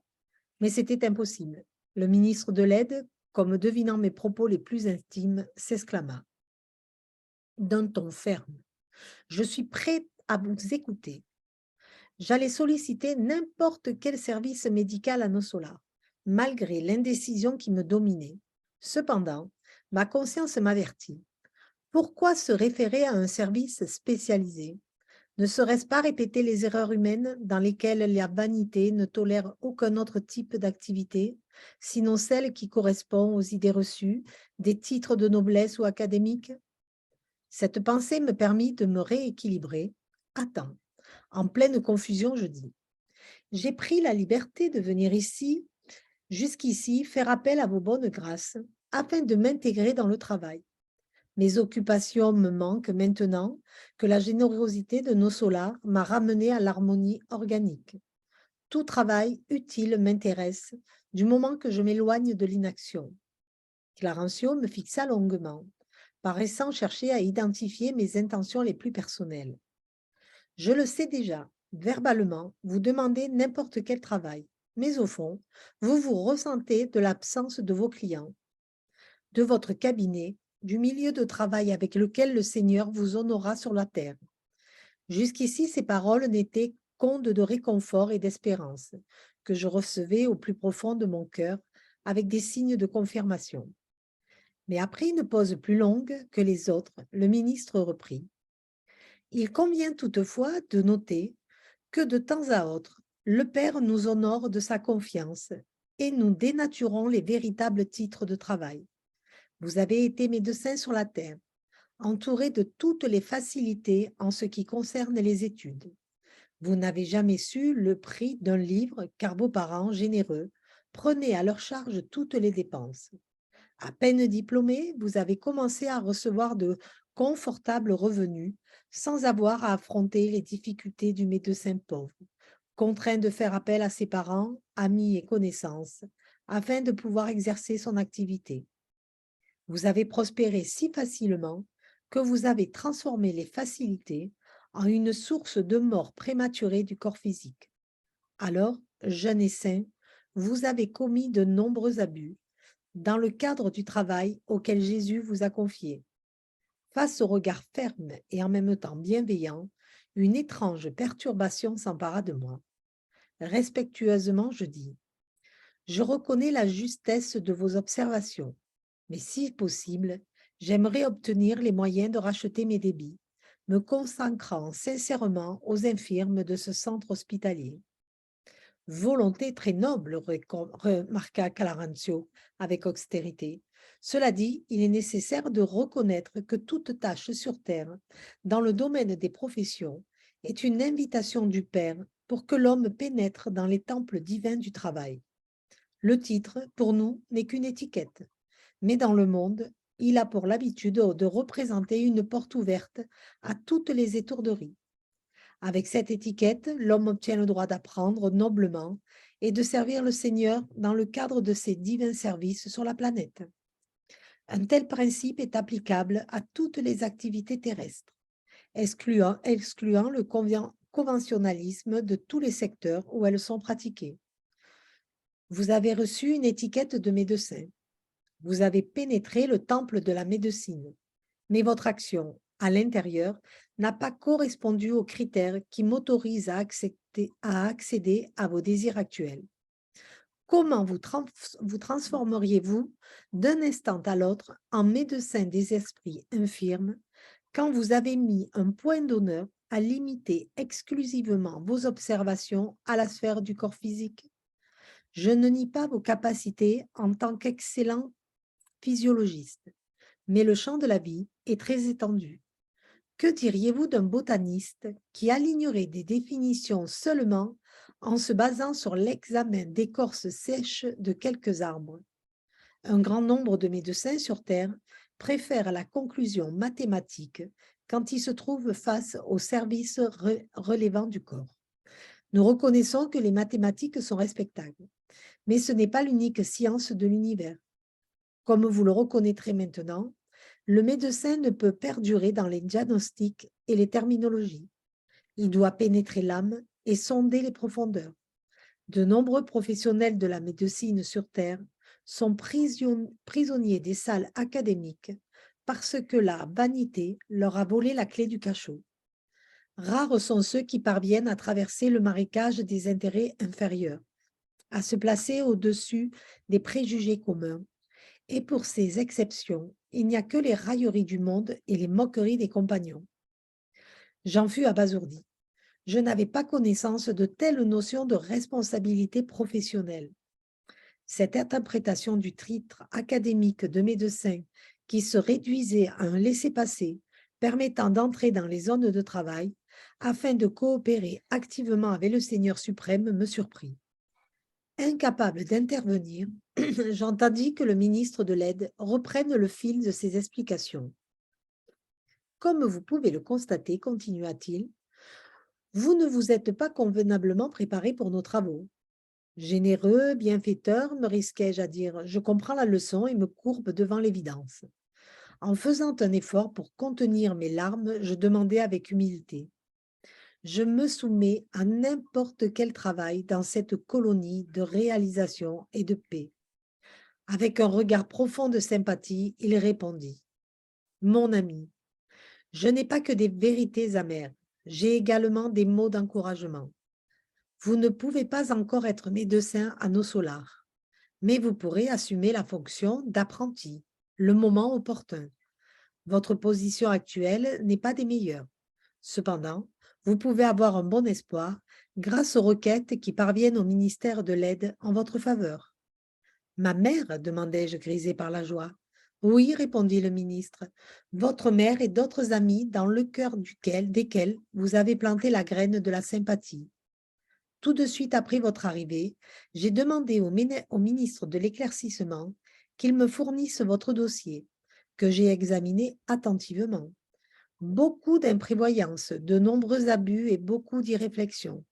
Mais c'était impossible. Le ministre de l'Aide, comme devinant mes propos les plus intimes, s'exclama d'un ton ferme: je suis prêt à vous écouter. J'allais solliciter n'importe quel service médical à Nossola, malgré l'indécision qui me dominait. Cependant, ma conscience m'avertit. Pourquoi se référer à un service spécialisé? Ne serait-ce pas répéter les erreurs humaines dans lesquelles la vanité ne tolère aucun autre type d'activité, sinon celle qui correspond aux idées reçues, des titres de noblesse ou académiques? Cette pensée me permit de me rééquilibrer. Attends, en pleine confusion, je dis: j'ai pris la liberté de venir jusqu'ici, faire appel à vos bonnes grâces, afin de m'intégrer dans le travail. Mes occupations me manquent maintenant que la générosité de nos solars m'a ramené à l'harmonie organique. Tout travail utile m'intéresse, du moment que je m'éloigne de l'inaction. Clarencio me fixa longuement, paraissant chercher à identifier mes intentions les plus personnelles. Je le sais déjà, verbalement, vous demandez n'importe quel travail, mais au fond, vous ressentez de l'absence de vos clients, de votre cabinet, du milieu de travail avec lequel le Seigneur vous honora sur la terre. Jusqu'ici, ces paroles n'étaient qu'ondes de réconfort et d'espérance, que je recevais au plus profond de mon cœur avec des signes de confirmation. Mais après une pause plus longue que les autres, le ministre reprit. Il convient toutefois de noter que de temps à autre, le Père nous honore de sa confiance et nous dénaturons les véritables titres de travail. Vous avez été médecin sur la terre, entouré de toutes les facilités en ce qui concerne les études. Vous n'avez jamais su le prix d'un livre car vos parents généreux prenaient à leur charge toutes les dépenses. À peine diplômé, vous avez commencé à recevoir de confortables revenus sans avoir à affronter les difficultés du médecin pauvre, contraint de faire appel à ses parents, amis et connaissances afin de pouvoir exercer son activité. Vous avez prospéré si facilement que vous avez transformé les facilités en une source de mort prématurée du corps physique. Alors, jeune et saint, vous avez commis de nombreux abus dans le cadre du travail auquel Jésus vous a confié. Face au regard ferme et en même temps bienveillant, une étrange perturbation s'empara de moi. Respectueusement, je dis, je reconnais la justesse de vos observations, mais si possible, j'aimerais obtenir les moyens de racheter mes débits, me consacrant sincèrement aux infirmes de ce centre hospitalier. Volonté très noble, remarqua Clarencio avec austérité. Cela dit, il est nécessaire de reconnaître que toute tâche sur terre, dans le domaine des professions, est une invitation du Père pour que l'homme pénètre dans les temples divins du travail. Le titre, pour nous, n'est qu'une étiquette, mais dans le monde, il a pour l'habitude de représenter une porte ouverte à toutes les étourderies. Avec cette étiquette, l'homme obtient le droit d'apprendre noblement et de servir le Seigneur dans le cadre de ses divins services sur la planète. Un tel principe est applicable à toutes les activités terrestres, excluant le conventionnalisme de tous les secteurs où elles sont pratiquées. Vous avez reçu une étiquette de médecin. Vous avez pénétré le temple de la médecine, mais votre action à l'intérieur n'a pas correspondu aux critères qui m'autorisent à accéder à vos désirs actuels. Comment vous transformeriez-vous d'un instant à l'autre en médecin des esprits infirmes quand vous avez mis un point d'honneur à limiter exclusivement vos observations à la sphère du corps physique? Je ne nie pas vos capacités en tant qu'excellent physiologiste, mais le champ de la vie est très étendu. Que diriez-vous d'un botaniste qui alignerait des définitions seulement en se basant sur l'examen d'écorces sèches de quelques arbres? Un grand nombre de médecins sur Terre préfèrent la conclusion mathématique quand ils se trouvent face aux services relevant du corps. Nous reconnaissons que les mathématiques sont respectables, mais ce n'est pas l'unique science de l'univers. Comme vous le reconnaîtrez maintenant, le médecin ne peut perdurer dans les diagnostics et les terminologies. Il doit pénétrer l'âme et sonder les profondeurs. De nombreux professionnels de la médecine sur Terre sont prisonniers des salles académiques parce que la vanité leur a volé la clé du cachot. Rares sont ceux qui parviennent à traverser le marécage des intérêts inférieurs, à se placer au-dessus des préjugés communs. Et pour ces exceptions, il n'y a que les railleries du monde et les moqueries des compagnons. J'en fus abasourdi. Je n'avais pas connaissance de telles notions de responsabilité professionnelle. Cette interprétation du titre académique de médecin qui se réduisait à un laissez-passer permettant d'entrer dans les zones de travail afin de coopérer activement avec le Seigneur suprême me surprit. Incapable d'intervenir, j'entendis que le ministre de l'Aide reprenne le fil de ses explications. Comme vous pouvez le constater, continua-t-il, vous ne vous êtes pas convenablement préparé pour nos travaux. Généreux, bienfaiteur, me risquai-je à dire, je comprends la leçon et me courbe devant l'évidence. En faisant un effort pour contenir mes larmes, je demandai avec humilité. Je me soumets à n'importe quel travail dans cette colonie de réalisation et de paix. Avec un regard profond de sympathie, il répondit, « Mon ami, je n'ai pas que des vérités amères, j'ai également des mots d'encouragement. Vous ne pouvez pas encore être médecin à nos solars, mais vous pourrez assumer la fonction d'apprenti, le moment opportun. Votre position actuelle n'est pas des meilleures. Cependant, vous pouvez avoir un bon espoir grâce aux requêtes qui parviennent au ministère de l'aide en votre faveur. » « Ma mère, demandai-je, grisé par la joie. Oui, répondit le ministre, votre mère et d'autres amis dans le cœur desquels vous avez planté la graine de la sympathie. Tout de suite après votre arrivée, j'ai demandé au ministre de l'éclaircissement qu'il me fournisse votre dossier, que j'ai examiné attentivement. Beaucoup d'imprévoyance, de nombreux abus et beaucoup d'irréflexion.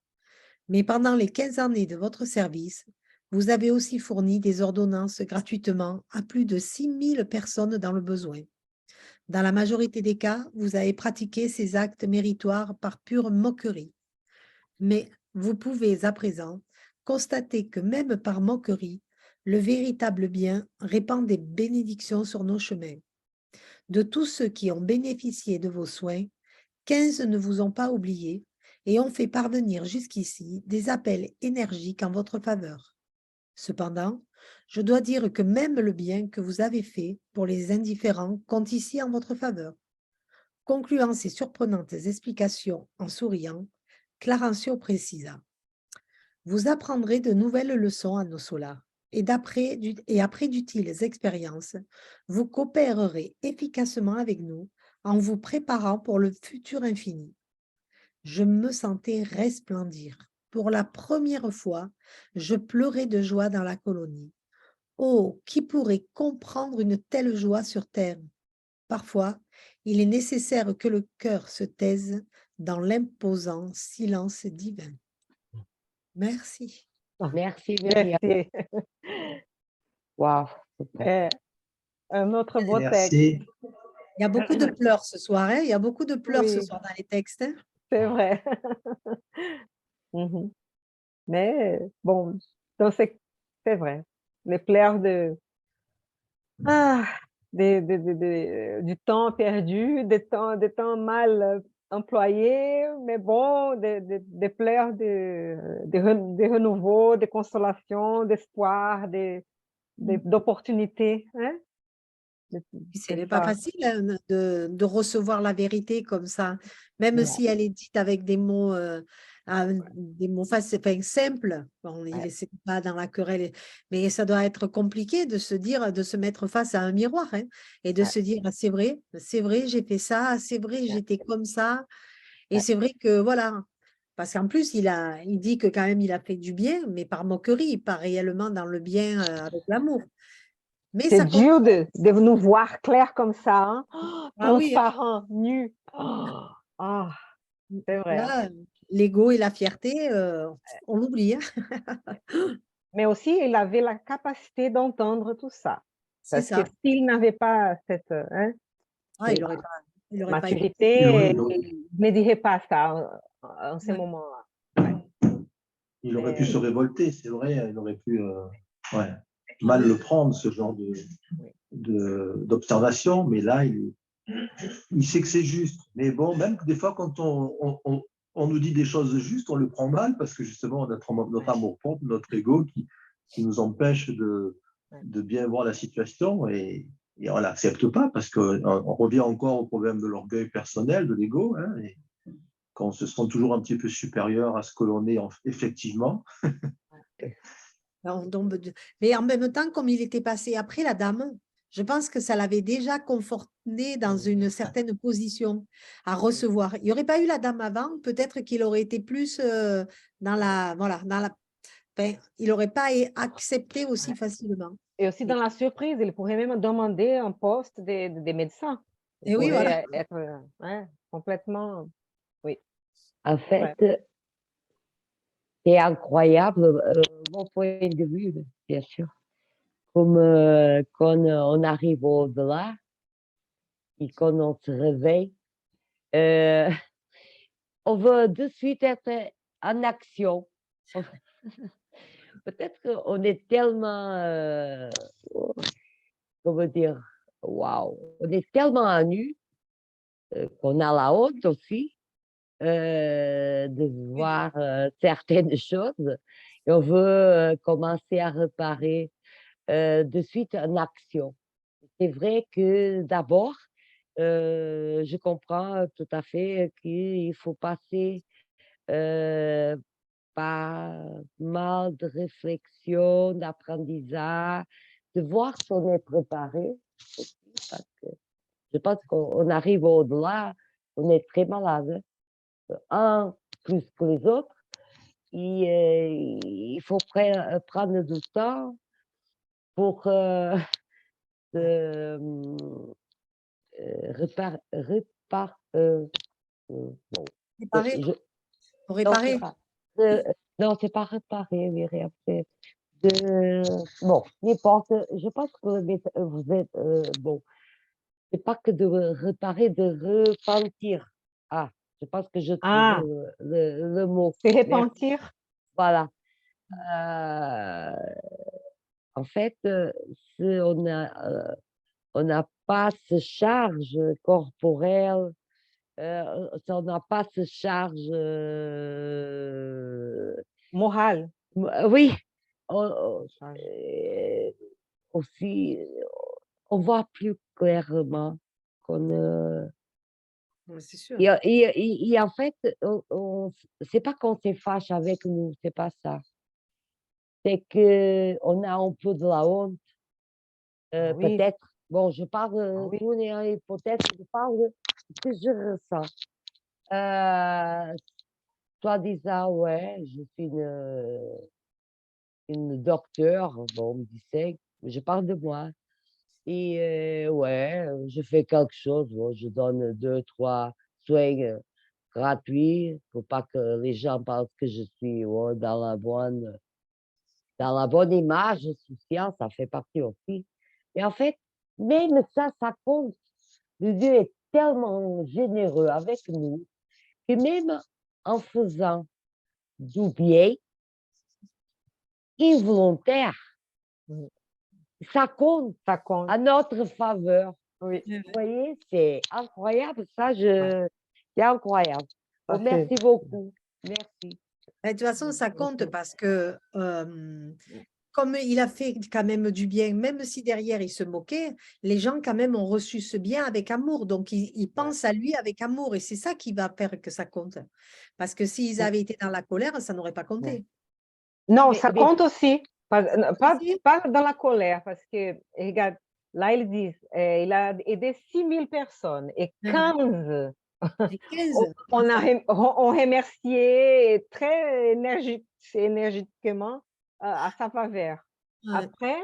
Mais pendant les 15 années de votre service, vous avez aussi fourni des ordonnances gratuitement à plus de 6000 personnes dans le besoin. Dans la majorité des cas, vous avez pratiqué ces actes méritoires par pure moquerie. Mais vous pouvez à présent constater que même par moquerie, le véritable bien répand des bénédictions sur nos chemins. De tous ceux qui ont bénéficié de vos soins, 15 ne vous ont pas oublié et ont fait parvenir jusqu'ici des appels énergiques en votre faveur. Cependant, je dois dire que même le bien que vous avez fait pour les indifférents compte ici en votre faveur. Concluant ces surprenantes explications en souriant, Clarencio précisa. Vous apprendrez de nouvelles leçons à nos solars et après d'utiles expériences, vous coopérerez efficacement avec nous en vous préparant pour le futur infini. Je me sentais resplendir. Pour la première fois, je pleurais de joie dans la colonie. Oh, qui pourrait comprendre une telle joie sur terre? Parfois, il est nécessaire que le cœur se taise dans l'imposant silence divin. Merci. Merci, Myriam. Merci. Wow, super. Un autre beau texte. Merci. Il y a beaucoup de pleurs ce soir, hein? Il y a beaucoup de pleurs ce Oui. soir dans les textes, hein? C'est vrai. Mhm. Mais bon, donc c'est vrai. Les pleurs ah, du temps perdu, des temps mal employés, mais bon, des pleurs de renouveau, de consolation, d'espoir, d'opportunités. Hein? Ce C'est n'est pas ça. facile hein, de recevoir la vérité comme ça, même Ouais. si elle est dite avec des mots simples. Bon, il Ouais. n'est pas dans la querelle, mais ça doit être compliqué de se dire, de se mettre face à un miroir hein, et de Ouais. se dire, ah, c'est vrai, j'ai fait ça, c'est vrai, Ouais. j'étais comme ça. Et Ouais. c'est vrai que voilà, parce qu'en plus, il dit que quand même, il a fait du bien, mais par moquerie, pas réellement dans le bien avec l'amour. Mais C'est ça compte. dur de nous voir clair comme ça, hein? Ah oui, hein. Transparent, nu. Ah, c'est vrai. Là, l'ego et la fierté, on l'oublie. Hein. Mais aussi, il avait la capacité d'entendre tout ça. C'est Parce que ça. s'il n'avait pas cette Ah, il n'aurait pas écouté. maturité, Il il ne dirait pas ça en ce Ouais. moment-là. Ouais. il aurait pu Et se révolter, c'est vrai. Il aurait pu ouais, mal le prendre, ce genre d'observation. Mais là, il sait que c'est juste. Mais bon, même des fois, quand on nous dit des choses justes, on le prend mal parce que justement, notre amour-propre, notre ego qui nous empêche de bien voir la situation et on ne l'accepte pas parce qu'on revient encore au problème de l'orgueil personnel, de l'ego, hein, et qu'on se sent toujours un petit peu supérieur à ce que l'on est effectivement. Mais en même temps, comme il était passé après la dame, je pense que ça l'avait déjà conforté dans une certaine position à recevoir. Il n'y aurait pas eu la dame avant, peut-être qu'il aurait été plus dans la, voilà, il n'aurait pas accepté aussi facilement. Et aussi dans la surprise, il pourrait même demander un poste de médecin. Il Et oui, voilà. pourrait être complètement, oui, En c'est vrai. fait, c'est incroyable, mon point de vue, bien sûr. Comme quand on arrive au-delà et quand on se réveille, on veut de suite être en action. Peut-être qu'on est tellement, comment dire, waouh, on est tellement à nu qu'on a la honte aussi de voir certaines choses et on veut commencer à réparer de suite en action. C'est vrai que d'abord, je comprends tout à fait qu'il faut passer pas mal de réflexion, d'apprentissage, de voir si on est préparé aussi, parce que je pense qu'on arrive au-delà, on est très malade, un plus que les autres, et il faut prendre du temps pour se, bon, Réparer, je, pour non, c'est réparer. pas, euh, non, c'est pas réparer, Myriam, c'est bon, n'importe, je pense que vous êtes, bon, c'est pas que de réparer, de repentir. Ah, je pense que je trouvais Ah, le mot. se Merci. repentir. Voilà. Euh, en fait, si on n'a pas ce charge corporelle, si on n'a pas ce charge, Moral. oui, Charge. aussi, on voit plus clairement qu'on Ouais, c'est sûr. et en fait, c'est pas qu'on se fâche avec nous, c'est pas ça. C'est qu'on a un peu de la honte, Ah oui, peut-être. Bon, je parle, ah oui. tout est en hypothèse, je parle de ce que je ressens. Toi disant, ouais, je suis une docteure, bon, on me disait, je parle de moi. Et ouais, je fais quelque chose, bon, je donne 2, 3 soins gratuits pour pas que les gens pensent que je suis ouais, dans la bonne image sociale, ça fait partie aussi. Et en fait, même ça, ça compte. Le Dieu est tellement généreux avec nous que même en faisant du bien involontaire, Oui, ça compte ça compte. à notre faveur. Oui. Vous voyez, c'est incroyable, ça, Ouais. c'est incroyable. Ça, Bon, merci beaucoup. Merci. Et de toute façon, ça compte Merci. parce que comme il a fait quand même du bien, même si derrière il se moquait, les gens quand même ont reçu ce bien avec amour. Donc, ils Ouais. pensent à lui avec amour et c'est ça qui va faire que ça compte. Parce que s'ils avaient été dans la colère, ça n'aurait pas Ouais. compté. Non, Mais, ça mais, compte aussi. Pas, Aussi, pas dans la colère, parce que, regarde, là, ils disent, il a aidé 6000 personnes et 15 les 15. on remercié très énergiquement à sa faveur. Ouais. Après,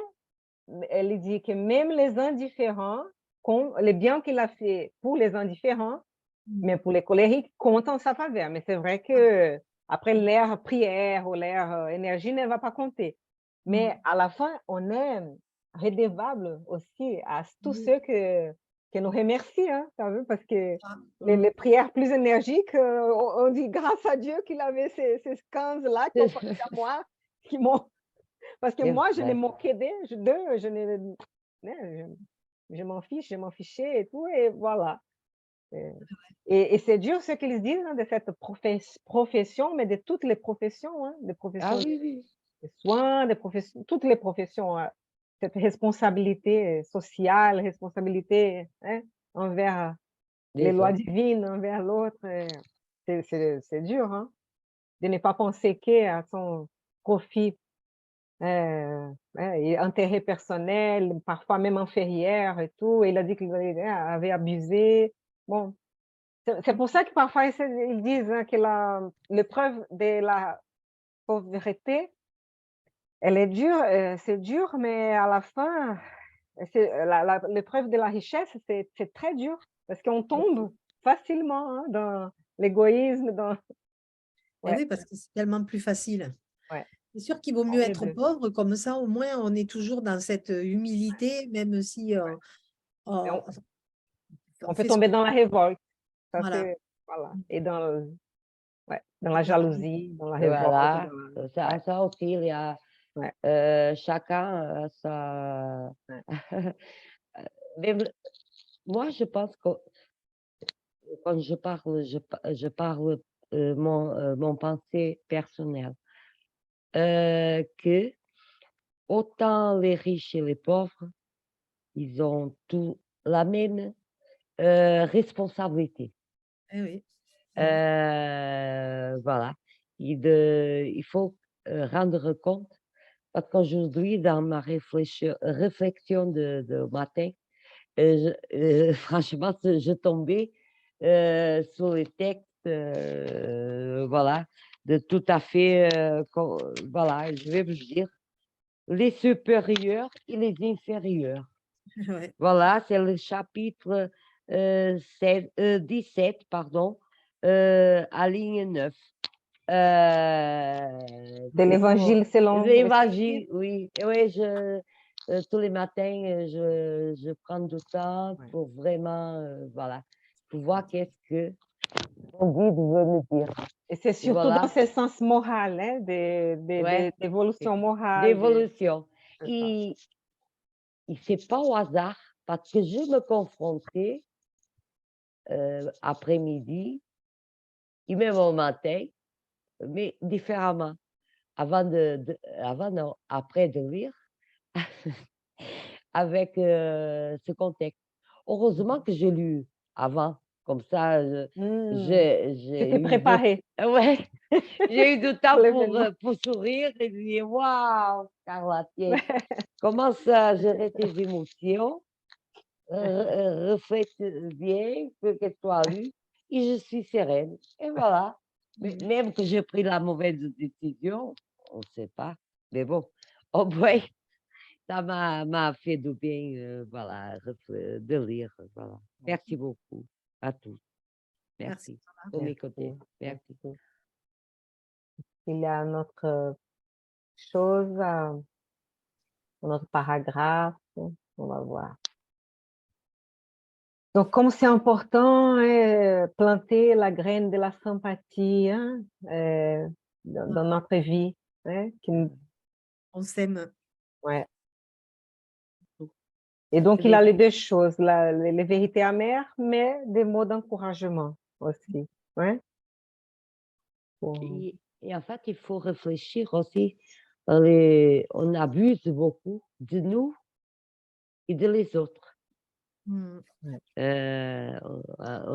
elle dit que même les indifférents, les biens qu'il a fait pour les indifférents, Mm. mais pour les colériques, comptent en sa faveur. Mais c'est vrai que après l'air prière ou l'air énergie ne va pas compter. Mais Mm. à la fin, on est redevable aussi à tous Oui. ceux que nous remercient, hein, t'as vu? Parce que Ah, les prières plus énergiques, on dit grâce à Dieu qu'il avait ces 15-là qui ont pensé à moi, qui m'ont parce que c'est moi, je les vrai. moquais d'eux, je m'en fiche, je m'en fichais et tout, et voilà. Euh, et c'est dur ce qu'ils disent hein, de cette profession, mais de toutes les professions, hein, des Ah professions oui, oui. de soins, des professions, toutes les professions, cette responsabilité sociale, responsabilité hein, envers les Les lois autres. divines, envers l'autre. C'est dur hein, de ne pas penser qu'à son profit et intérêt personnel, parfois même inférieur et tout. Il a dit qu'il avait abusé. Bon, c'est pour ça que parfois ils disent hein, que l'épreuve de la pauvreté, elle est dure, c'est dur, mais à la fin, l'épreuve de la richesse, c'est très dur parce qu'on tombe facilement hein, dans l'égoïsme, dans Eh ouais, oui, parce que c'est tellement plus facile. ouais, C'est sûr qu'il vaut mieux entre les être 2. pauvre, comme ça au moins on est toujours dans cette humilité, même si Et on, on on peut fait ce tomber qu'on dans la révolte, ça voilà. c'est voilà et dans dans la jalousie, dans la révolte. Voilà, dans ça aussi, il y a ouais, chacun sa... ouais. Mais moi, je pense que quand je parle mon pensée personnelle, que autant les riches et les pauvres, ils ont tous la même responsabilité. Eh oui. Voilà. Il faut rendre compte, parce qu'aujourd'hui, dans ma réflexion de matin, franchement, je tombais sur les textes, voilà, de tout à fait, voilà, je vais vous dire, les supérieurs et les inférieurs. Ouais. Voilà, c'est le chapitre 17, pardon, à ligne 9. De l'évangile selon le L'évangile, oui. Oui, tous les matins, je prends du temps Ouais. pour vraiment, voilà, pour voir qu'est-ce que mon guide veut me dire. Et c'est surtout dans Voilà, ce sens moral, hein, ouais, d'évolution morale. d'évolution. C'est ça. Et c'est pas au hasard, parce que je me confrontais après-midi, et même au matin, mais différemment. Avant, non, après de lire, avec ce contexte. Heureusement que j'ai lu avant, comme ça, Hmm. Tu j'ai t'es eu de, préparé ouais, j'ai eu du pour temps l'événement. pour sourire et dire waouh, Carla, tiens, commence à gérer tes émotions, reflète bien ce que tu as lu, et je suis sereine. Et voilà. Mais même que j'ai pris la mauvaise décision, on ne sait pas. Mais bon, au moins, ça m'a fait du bien, voilà, de lire. Voilà. Merci beaucoup à tous. Merci. Merci pour m'écouter. Merci, Merci. merci. Il y a une autre chose, un autre paragraphe. On va voir. Donc, comme c'est important, planter la graine de la sympathie, hein, dans notre vie, hein, On s'aime. ouais. Et donc, il a les deux choses, les vérités amères, mais des mots d'encouragement aussi. Ouais. Et en fait, il faut réfléchir aussi. On abuse beaucoup de nous et de les autres. On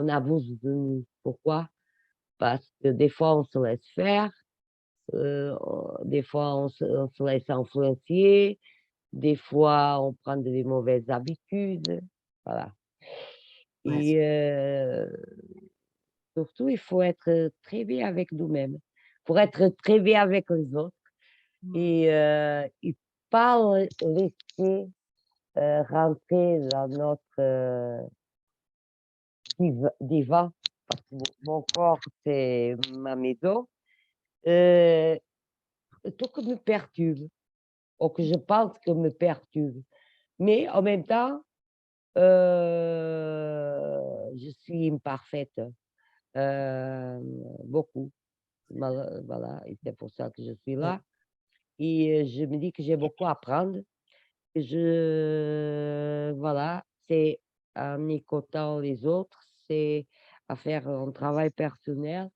abuse de nous. Pourquoi? Parce que des fois, on se laisse faire, des fois, on se laisse influencer, des fois, on prend des mauvaises habitudes. Voilà. Ouais. Et surtout, il faut être très bien avec nous-mêmes pour être très bien avec les autres et pas laisser rentrer dans notre divan, parce que mon corps, c'est ma maison, tout que me perturbe, ou que je pense que me perturbe. Mais en même temps, je suis imparfaite, beaucoup. Voilà, et c'est pour ça que je suis là. Et je me dis que j'ai beaucoup à apprendre. Voilà, c'est en écoutant les autres, c'est à faire un travail personnel,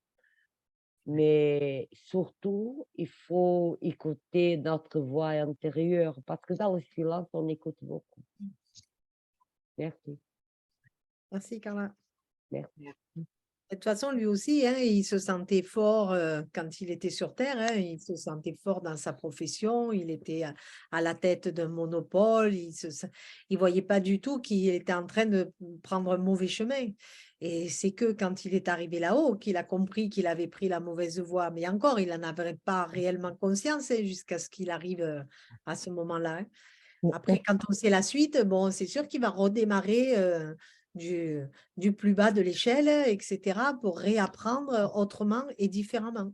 mais surtout, il faut écouter notre voix intérieure, parce que dans le silence, on écoute beaucoup. Merci. Merci, Carla. Merci. De toute façon, lui aussi, hein, il se sentait fort quand il était sur Terre. Hein, il se sentait fort dans sa profession. Il était à la tête d'un monopole. Il voyait pas du tout qu'il était en train de prendre un mauvais chemin. Et c'est que quand il est arrivé là-haut qu'il a compris qu'il avait pris la mauvaise voie. Mais encore, il n'en avait pas réellement conscience hein, jusqu'à ce qu'il arrive à ce moment-là. Hein. Après, quand on sait la suite, bon, c'est sûr qu'il va redémarrer du plus bas de l'échelle, etc., pour réapprendre autrement et différemment.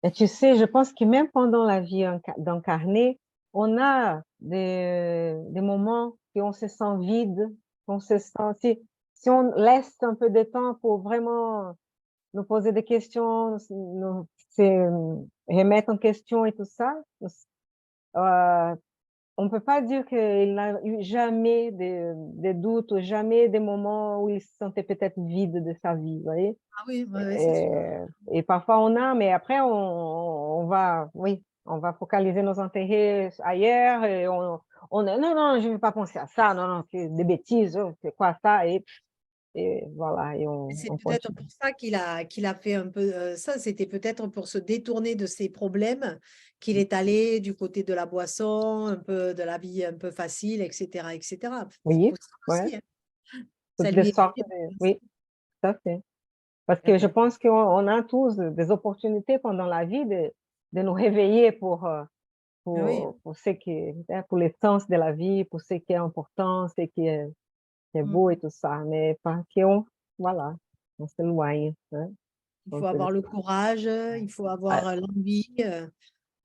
Et tu sais, je pense que même pendant la vie d'incarné, on a des moments où on se sent vide, on se sent, si on laisse un peu de temps pour vraiment nous poser des questions, nous remettre en question et tout ça, on ne peut pas dire qu'il n'a eu jamais de doutes ou jamais des moments où il se sentait peut-être vide de sa vie, vous voyez? Ah oui, ouais, ouais, c'est sûr. Et parfois on a, mais après va, oui, on va focaliser nos intérêts ailleurs et non, non, je ne vais pas penser à ça, non, non, c'est des bêtises, oh, c'est quoi ça? Et voilà, et C'est on peut-être continue. pour ça qu'il a fait un peu ça, c'était peut-être pour se détourner de ses problèmes qu'il est allé du côté de la boisson, un peu de la vie un peu facile, etc., etc. C'est Oui, possible ouais, aussi, hein. Ça toutes des lui est sortes venu. oui, tout à fait. Parce que je D'accord. pense qu'on a tous des opportunités pendant la vie de nous réveiller Ah oui. pour ce qui est, hein, pour l'essence de la vie, pour ce qui est important, ce qui est beau et Mm. tout ça, mais pas qu'on, voilà, on s'éloigne, hein, Il on faut se avoir le courage, il faut ouais, avoir l'envie de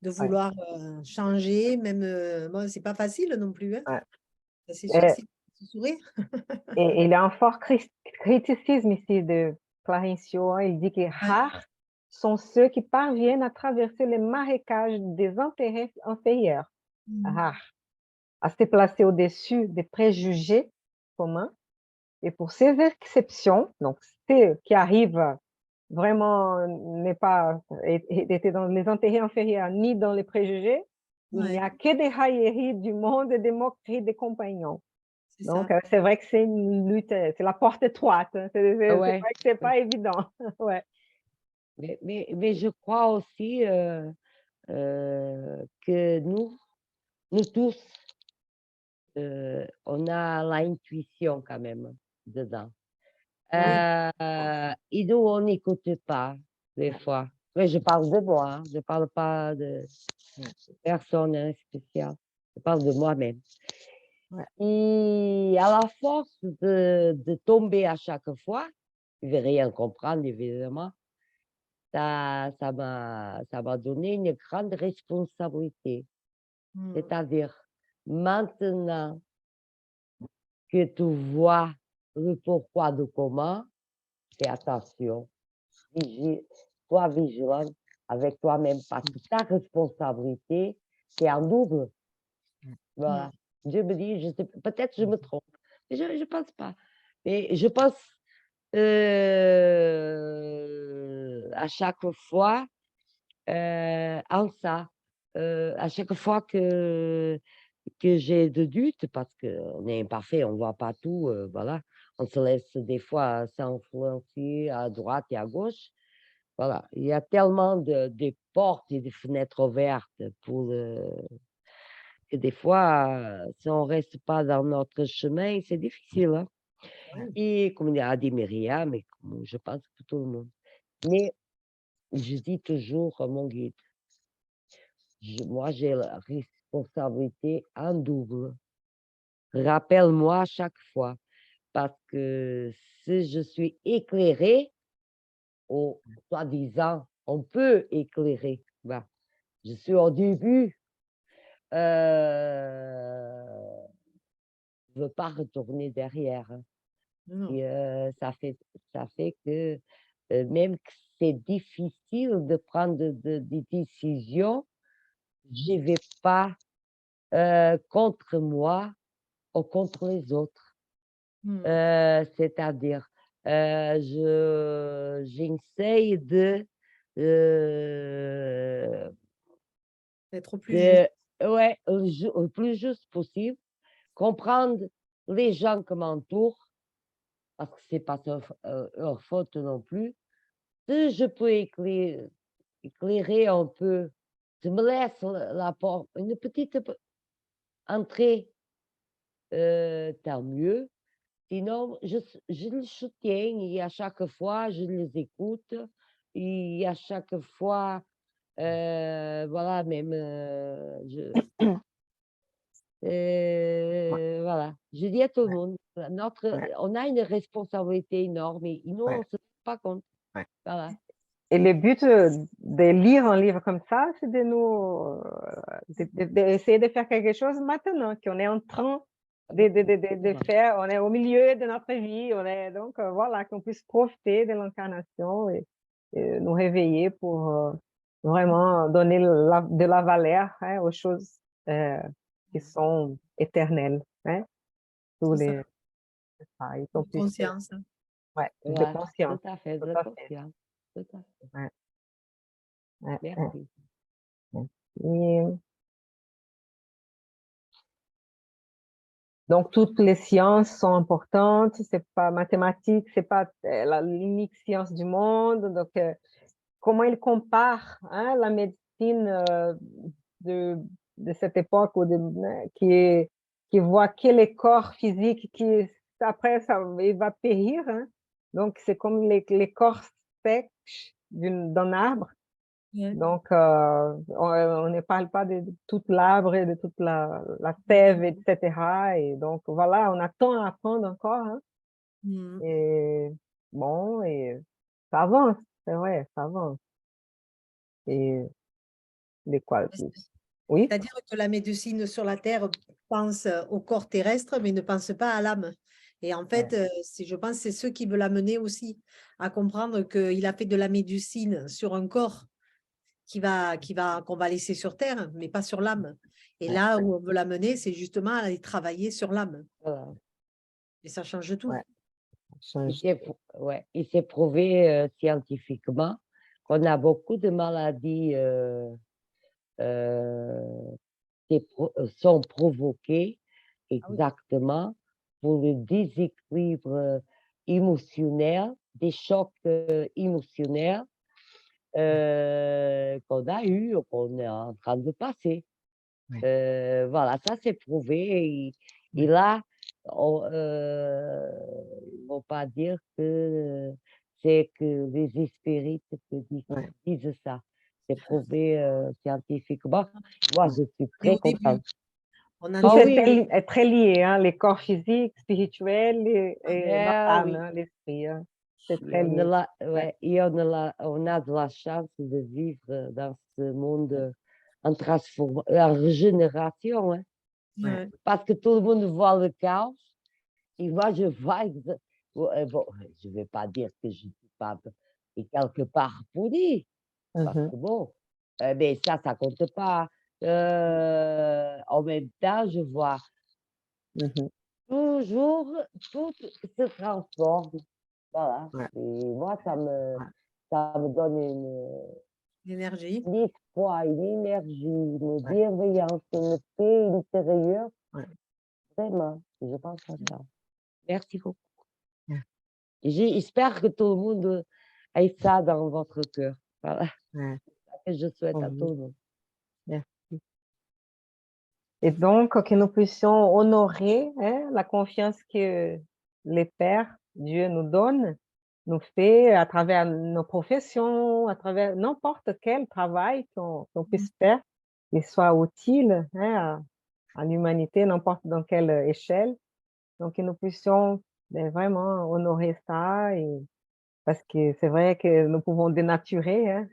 ouais, vouloir changer, même, bon, c'est pas facile non plus, hein. ouais. Ça, c'est sûr, Et c'est se sourire. il y a un fort criticisme ici de Clarencio, hein. Il dit que Ouais. rares sont ceux qui parviennent à traverser les marécages des intérêts inférieurs, Mm. rares, à se placer au-dessus des préjugés communs. Et pour ces exceptions, donc ceux qui arrivent vraiment n'est pas était dans les intérêts inférieurs ni dans les préjugés, il n'y Ouais, a que des railleries du monde et des moqueries des compagnons. c'est Donc, ça. c'est vrai que c'est une lutte, c'est la porte étroite, hein. C'est vrai Ouais, que c'est ouais. pas évident. Ouais. Mais je crois aussi que nous tous, on a l'intuition quand même dedans. Oui. Et nous, on n'écoute pas des fois. Mais je parle de moi, hein, je parle pas de personne hein, spéciale. Je parle de moi-même. Ouais. Et à la force de tomber à chaque fois, je ne vais rien comprendre évidemment, ça m'a donné une grande responsabilité. Mm. C'est-à-dire, maintenant que tu vois le pourquoi du comment, fais attention, sois vigilant avec toi-même parce que ta responsabilité, c'est en double. Mm. Voilà. Je me dis, je sais, peut-être je me trompe, mais je ne pense pas. Mais je pense à chaque fois en ça, à chaque fois que j'ai de doutes, parce qu'on est imparfait, on ne voit pas tout, voilà. On se laisse des fois s'influencer à droite et à gauche. Voilà, il y a tellement de portes et de fenêtres ouvertes que des fois, si on ne reste pas dans notre chemin, c'est difficile. Hein? Oui. Et comme a dit Myriam, et comme je pense que tout le monde. Mais je dis toujours à mon guide, moi j'ai la responsabilité en double. Rappelle-moi à chaque fois, parce que si je suis éclairée, ou soi-disant, on peut éclairer. Ben, je suis au début, je ne veux pas retourner derrière. Hein. Non. Et ça fait que même que c'est difficile de prendre des décisions, je ne vais pas contre moi ou contre les autres. Mm. C'est-à-dire, j'essaye euh, Être plus juste. de, ouais, au plus juste possible, comprendre les gens qui m'entourent, parce que c'est pas leur faute non plus. Si je peux éclairer un peu, je me laisse la porte, une petite entrée, tant mieux. Sinon, je les soutiens et à chaque fois, je les écoute et à chaque fois, voilà, même, Ouais, voilà, je dis à tout le ouais, monde, ouais, on a une responsabilité énorme et nous, on ouais, ne se rend pas compte. ouais. Voilà. Et le but, de lire un livre comme ça, c'est d'essayer de faire quelque chose maintenant, qu'on est en train de Exactement. faire, on est au milieu de notre vie, on est donc, voilà, qu'on puisse profiter de l'incarnation nous réveiller pour vraiment donner de la valeur, hein, aux choses qui sont éternelles, hein, tous C'est ça, les, c'est ça, et qu'on de puisse, conscience. ouais, de Ouais, conscience, tout à fait, tout de à fait. confiance. Tout à fait. Ouais, ouais, ouais. Merci. Et donc, toutes les sciences sont importantes, c'est pas mathématique, c'est pas l'unique science du monde. Donc, comment il compare, hein, la médecine de, de cette époque qui voit que les corps physiques qui, après, ça, il va périr. Hein. Donc, c'est comme les corps secs d'un arbre. Ouais. Donc, on ne parle pas de toute l'arbre et de toute la sève, etc. Et donc, voilà, on a tant à apprendre encore. Hein. Mm. Et bon, et ça avance, c'est vrai, ça avance. Et les quoi plus? Oui? C'est-à-dire que la médecine sur la Terre pense au corps terrestre, mais ne pense pas à l'âme. Et en fait, Ouais. je pense que c'est ce qui veut l'amener aussi à comprendre qu'il a fait de la médecine sur un corps qu'on va laisser sur Terre, mais pas sur l'âme. Et Ouais, là où on veut l'amener, c'est justement à aller travailler sur l'âme. Voilà. Et ça change tout. ouais, ça change. Ouais, il s'est prouvé scientifiquement qu'on a beaucoup de maladies sont provoquées Ah oui. exactement pour le déséquilibre émotionnel, des chocs émotionnels qu'on a eu ou qu'on est en train de passer. Ouais. Voilà, ça c'est prouvé. Et Ouais. là, ils ne vont pas dire que c'est que les spirites Ouais. disent ça. C'est prouvé scientifiquement. Moi, Ouais. je suis Et très au début, contente. on en Tout Ah est. oui, est très lié, hein, les corps physiques, spirituels et l'âme, oui. hein, l'esprit. Hein. C'est Et très lié. Ouais. ouais, et on a de la chance de vivre dans ce monde en en régénération, hein. Ouais. Ouais. Parce que tout le monde voit le chaos. Et moi, je vois, bon, je ne vais pas dire que je ne suis pas et quelque part pourrie, parce Mhm. que bon, mais ça ne compte pas. En même temps, je vois Mhm. toujours, tout se transforme. Voilà. Ouais. Et moi, Ouais. ça me donne L'énergie. un espoir, une énergie, une Ouais. bienveillance, une paix intérieure. Ouais. Vraiment, je pense à ça. Merci beaucoup. Ouais. J'espère que tout le monde ait ça dans votre cœur. Voilà, Ouais. c'est ça que je souhaite à tout Mhm. le monde. Merci. Et donc, que nous puissions honorer, hein, la confiance que les pères, Dieu nous donne, nous fait à travers nos professions, à travers n'importe quel travail qu'on puisse faire, qu'il soit utile, hein, à l'humanité, n'importe dans quelle échelle. Donc, que nous puissions vraiment honorer ça, et, parce que c'est vrai que nous pouvons dénaturer, hein,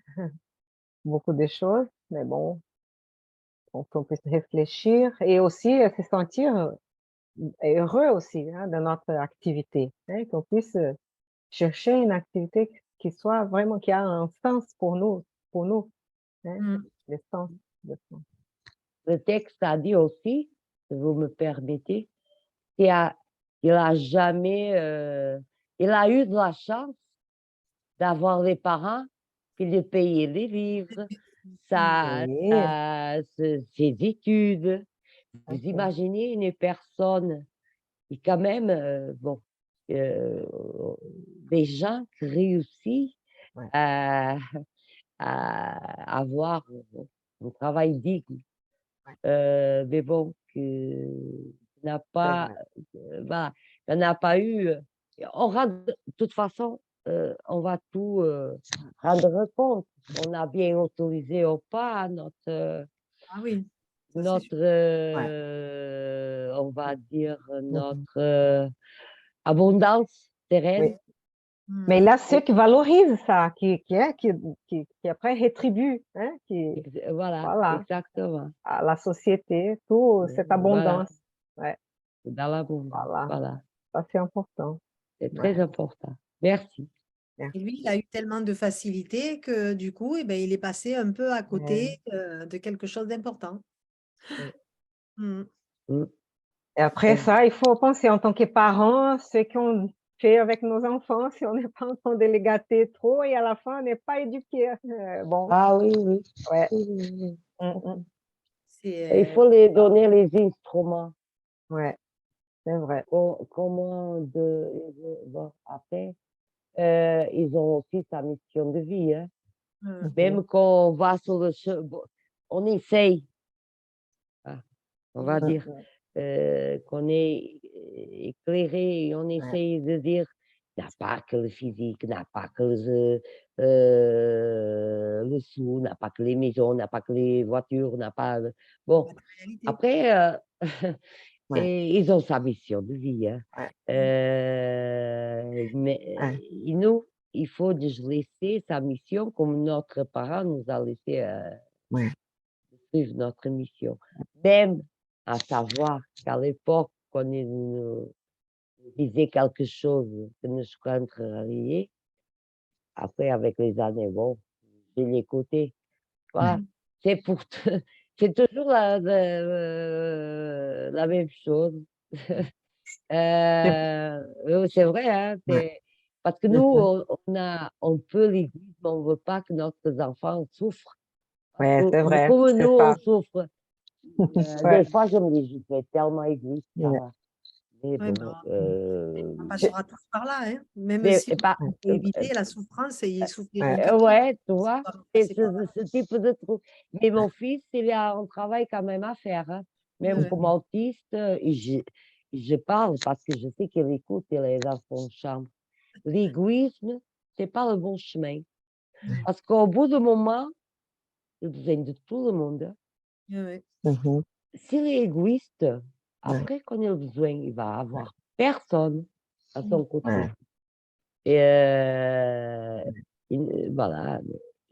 beaucoup de choses, mais bon, qu'on puisse réfléchir et aussi se sentir heureux aussi, hein, dans notre activité, hein, qu'on puisse chercher une activité qui soit vraiment, qui a un sens pour nous, hein, Mm. le sens, le sens. Le texte a dit aussi, si vous me permettez, qu'il a, il a jamais, il a eu de la chance d'avoir des parents qui lui payaient les livres, Oui, ses études. Vous ok. imaginez une personne qui quand même, bon, euh, des gens qui réussissent Ouais, à, à avoir un travail digne, ouais, mais bon, n'a c'est pas, vrai. voilà, il n'a pas eu. De toute façon, on va tout rendre compte. On a bien autorisé ou pas Ah oui, ça c'est sûr. notre Ouais. on va dire, Mhm. notre abondance Oui. terrestre. Mm. Mais il y a ceux Et- qui valorisent ça, qui après rétribuent, hein, Voilà, voilà, exactement. à la société, toute cette Voilà, abondance. Ouais, dans l'abondance. voilà, Voilà, ça c'est important. c'est Ouais. très important. Merci. Et lui, il a eu tellement de facilité que du coup, eh ben, il est passé un peu à côté de quelque chose d'important. Ouais. Mm. Mm. Et après ça, il faut penser en tant que parents, ce qu'on fait avec nos enfants, si on n'est pas en train de les gâter trop et à la fin, on n'est pas éduqué. Bon, Ah oui, oui. ouais. Oui, oui, oui. Mm. Il C'est faut les donner les instruments. Ouais, c'est vrai. Comment bon, après, ils ont aussi sa mission de vie. Hein. mm. Même quand on va sur le bon, on essaye, hein, on va Mm. dire, qu'on est éclairé et on essaye de dire, n'a pas que le physique, n'a pas que le sou, n'a pas que les maisons, n'a pas que les voitures, n'a pas. Bon, Réalité. après, Ouais. et ils ont sa mission de vie. Hein. Ouais. Mais Ouais. nous, il faut de laisser sa mission comme notre parent nous a laissé Ouais. suivre notre mission. Même à savoir qu'à l'époque, quand il nous disait quelque chose que nous contrariait, après, avec les années, bon, je l'écoutais. Voilà. Mm. C'est pour c'est toujours la même chose. C'est vrai, hein, Ouais. parce que nous, on peut l'église, mais on ne veut pas que nos enfants souffrent. Ouais, c'est vrai, Comme c'est nous, on ça. souffre. Ouais. Des fois, je me dis, je suis tellement égoïste, ça Ouais. va. Mais Ouais, bon, on Je- passera tous par là, hein. Même mais si pas, on peut éviter la souffrance, et ils souffriront Ouais. peut-être. ouais, tu On vois, va c'est passer par là. ce type de truc. Mais mon fils, il a un travail quand même à faire, hein. Même Ouais. comme autiste, et je parle parce que je sais qu'il écoute, il est dans son chambre. L'égoïsme, c'est pas le bon chemin. Parce qu'au bout d'un moment, il a besoin de tout le monde. Hein. Ouais. Mhm. S'il est égoïste, Ouais. après, quand il a besoin, il va avoir personne à son côté. Ouais. Et voilà.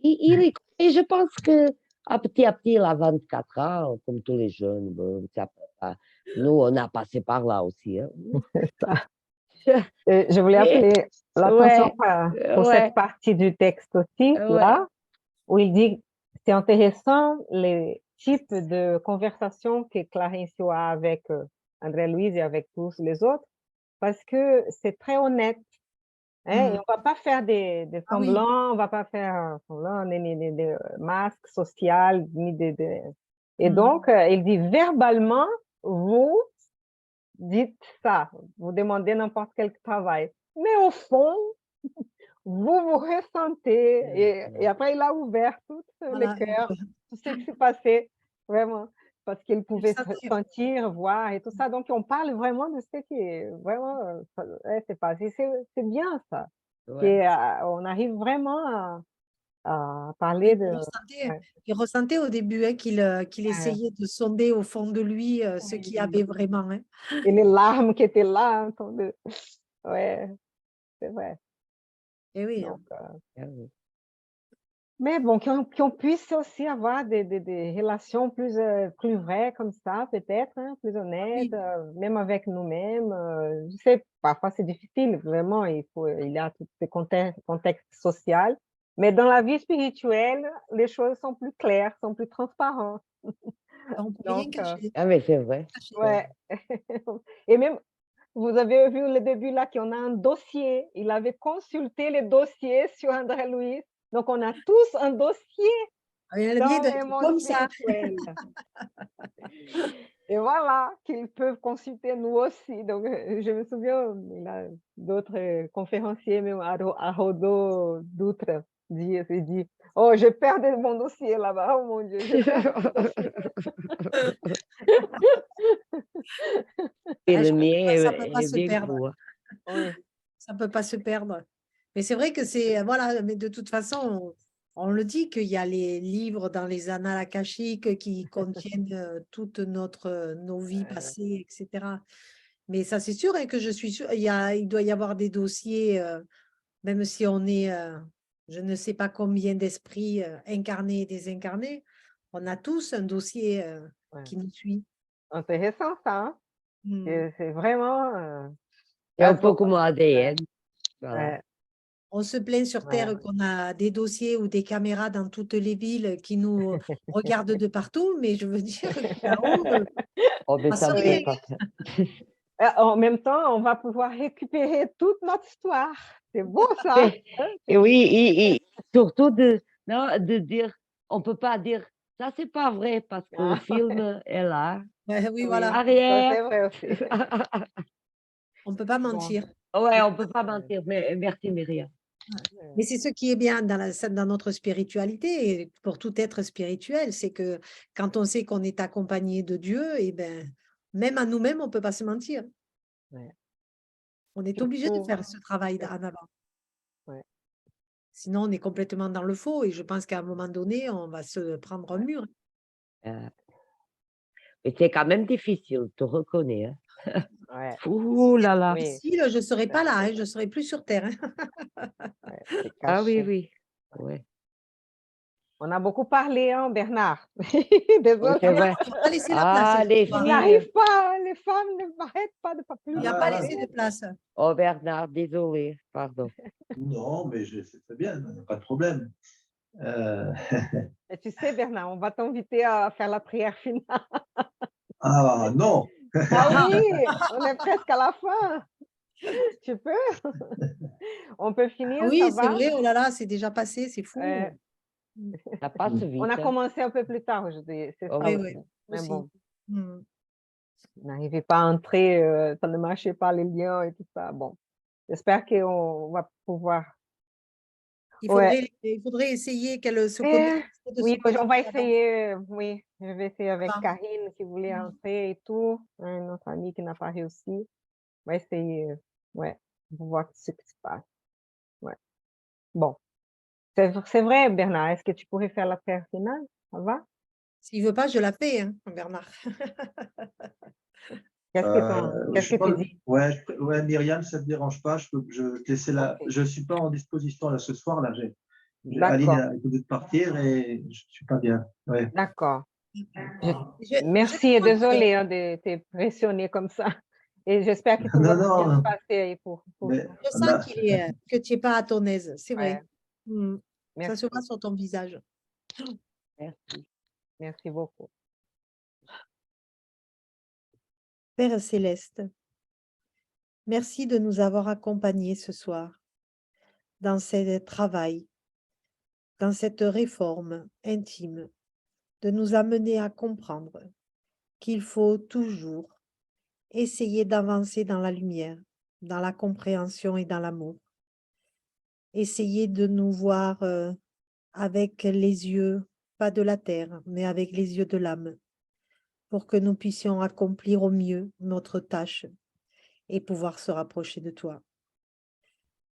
Et je pense que à petit, il a 24 ans, comme tous les jeunes. Bon, nous, on a passé par là aussi. Hein. C'est ça. Et je voulais Mais, appeler l'attention ouais, pour cette ouais, partie du texte aussi, ouais. là, où il dit, c'est intéressant les types de conversations que Clarencio a avec André-Louise et avec tous les autres, parce que c'est très honnête. Hein, et Mm. on va pas faire des Ah oui. semblants, on va pas faire semblant, ni de masques social, ni et Mm. donc, il dit verbalement, vous dites ça, vous demandez n'importe quel travail. Mais au fond, vous ressentez, et après il a ouvert tout le Voilà. cœur, tout ce qui s'est passé, vraiment, parce qu'il Et pouvait ça, sentir, voir et tout ça. Donc on parle vraiment de ce qui est vraiment, ouais, c'est passé. C'est bien ça. Ouais. On arrive vraiment à parler oui, de... Ouais, il ressentait au début, hein, qu'il ouais. essayait de sonder au fond de lui ce qu'il y avait vraiment. Hein. Et les larmes qui étaient là, ouais, c'est vrai. Et oui. Hein. Donc, Ah oui. mais bon, qu'on puisse aussi avoir des relations plus vraies comme ça, peut-être, hein, plus Ah honnêtes, oui. même avec nous-mêmes. Je sais, parfois c'est difficile, vraiment, il y a tout ce contexte social. Mais dans la vie spirituelle, les choses sont plus claires, sont plus transparentes. On ne peut rien Donc, cacher. Ah, mais c'est vrai. ouais. Et même, vous avez vu le début là qu'on a un dossier. Il avait consulté les dossiers sur André Louis. Donc, on a tous un dossier Ah, le mien dans doit le être monde comme ça. spirituel. Et voilà, qu'ils peuvent consulter nous aussi. Donc, je me souviens, il y a d'autres conférenciers, même à Rodot Dutra, il dit, oh, j'ai perdu mon dossier là-bas. Oh mon Dieu, j'ai perdu mon dossier. Et Ah, le mien ça peut pas est se bien perdre. gros. Hein. Oui, Ça peut pas se perdre. Mais c'est vrai que c'est, voilà, mais de toute façon, on le dit qu'il y a les livres dans les annales akashiques qui contiennent toutes nos vies passées, etc. Mais ça, c'est sûr, et que je suis sûre, il doit y avoir des dossiers, même si on est, je ne sais pas combien d'esprits incarnés et désincarnés, on a tous un dossier ouais. qui nous suit. Intéressant ça, hein? Mm. C'est vraiment... C'est un ah, peu comme ADN. Voilà. ouais. On se plaint sur Ouais. Terre qu'on a des dossiers ou des caméras dans toutes les villes qui nous regardent de partout, mais je veux dire que là-haut, Oh, mais ça ça me serait- fait pas peur. En même temps, on va pouvoir récupérer toute notre histoire. C'est beau ça. Et oui, et surtout non, de dire, on peut pas dire, ça c'est pas vrai parce que le Ah, film est là, Ouais, oui, oui, voilà, ça arrière. c'est vrai aussi. on ne peut pas Bon, mentir. Ouais, on peut pas mentir, mais merci Myriam. Mais c'est ce qui est bien dans notre spiritualité, et pour tout être spirituel, c'est que quand on sait qu'on est accompagné de Dieu, et ben, même à nous-mêmes, on ne peut pas se mentir. Ouais. On est Il obligé de faut- faire ce travail en avant. Ouais. Sinon, on est complètement dans le faux et je pense qu'à un moment donné, on va se prendre un mur. Euh, mais c'est quand même difficile, je te reconnais. Hein. Ouais. Ouh là là. Oui, Difficile, je ne serais pas là, hein, je ne serais plus sur Terre. Hein. ouais, c'est Ah oui, caché. oui. Ouais. On a beaucoup parlé, hein, Bernard. Oui, Désolée. c'est vrai. On va laisser la Ah, place. les On filles. n'arrive pas, les femmes ne m'arrêtent pas de pas plus Il n'y a Ah, pas voilà. laissé de place. Oh Bernard, désolé, pardon. Non, mais c'est très bien, pas de problème. Et tu sais, Bernard, on va t'inviter à faire la prière finale. Ah non, Ah oui, on est presque à la fin. Tu peux? On peut finir, Ah ça oui, c'est va? vrai, oh là là, c'est déjà passé, c'est fou. Euh, Ça passe Mm. on vite. a Hein. commencé un peu plus tard aujourd'hui, c'est Oh ça Oui, oui. aussi. oui, Mais aussi. bon, Mm. on n'arrivait pas à entrer, ça ne marchait pas les liens et tout ça. Bon, j'espère qu'on va pouvoir. Ouais. Il faudrait essayer qu'elle se Eh, connecte, de se oui, on va connecter avant. essayer, oui, je vais essayer avec Avant. Karine qui voulait Mm. entrer et tout, hein, notre amie qui n'a pas réussi. On va essayer, ouais, pour voir ce qui se passe. Ouais. Bon, c'est vrai, Bernard, est-ce que tu pourrais faire la prière finale? Ça va? S'il veut pas, je la fais, hein, Bernard. Qu'est-ce je que tu pense, dis? ouais, ouais, Myriam, ça ne te dérange pas, je vais te laisser là. OK, Je ne suis pas en disposition là ce soir, là. Aline d'accord, a décidé de partir et je ne suis pas bien. Ouais. d'accord. Je Je merci et crois que désolée, hein, de t'impressionner comme ça et j'espère que tout va Non, bien se non, passer pour mais je sens là, que tu es pas à ton aise, c'est vrai. ouais, Mm. Ça se voit merci, sur ton visage. Merci. merci beaucoup. Père céleste, merci de nous avoir accompagnés ce soir dans ce travail, dans cette réforme intime, de nous amener à comprendre qu'il faut toujours essayer d'avancer dans la lumière, dans la compréhension et dans l'amour. Essayer de nous voir avec les yeux, pas de la terre, mais avec les yeux de l'âme, pour que nous puissions accomplir au mieux notre tâche et pouvoir se rapprocher de toi.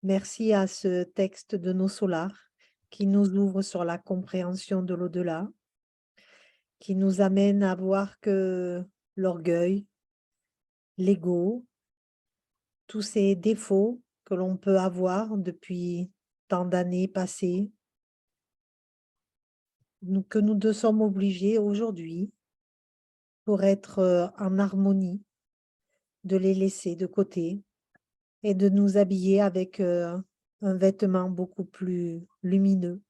Merci à ce texte de nos solars qui nous ouvre sur la compréhension de l'au-delà, qui nous amène à voir que l'orgueil, l'ego, tous ces défauts que l'on peut avoir depuis tant d'années passées, que nous deux sommes obligés aujourd'hui, pour être en harmonie, de les laisser de côté et de nous habiller avec un vêtement beaucoup plus lumineux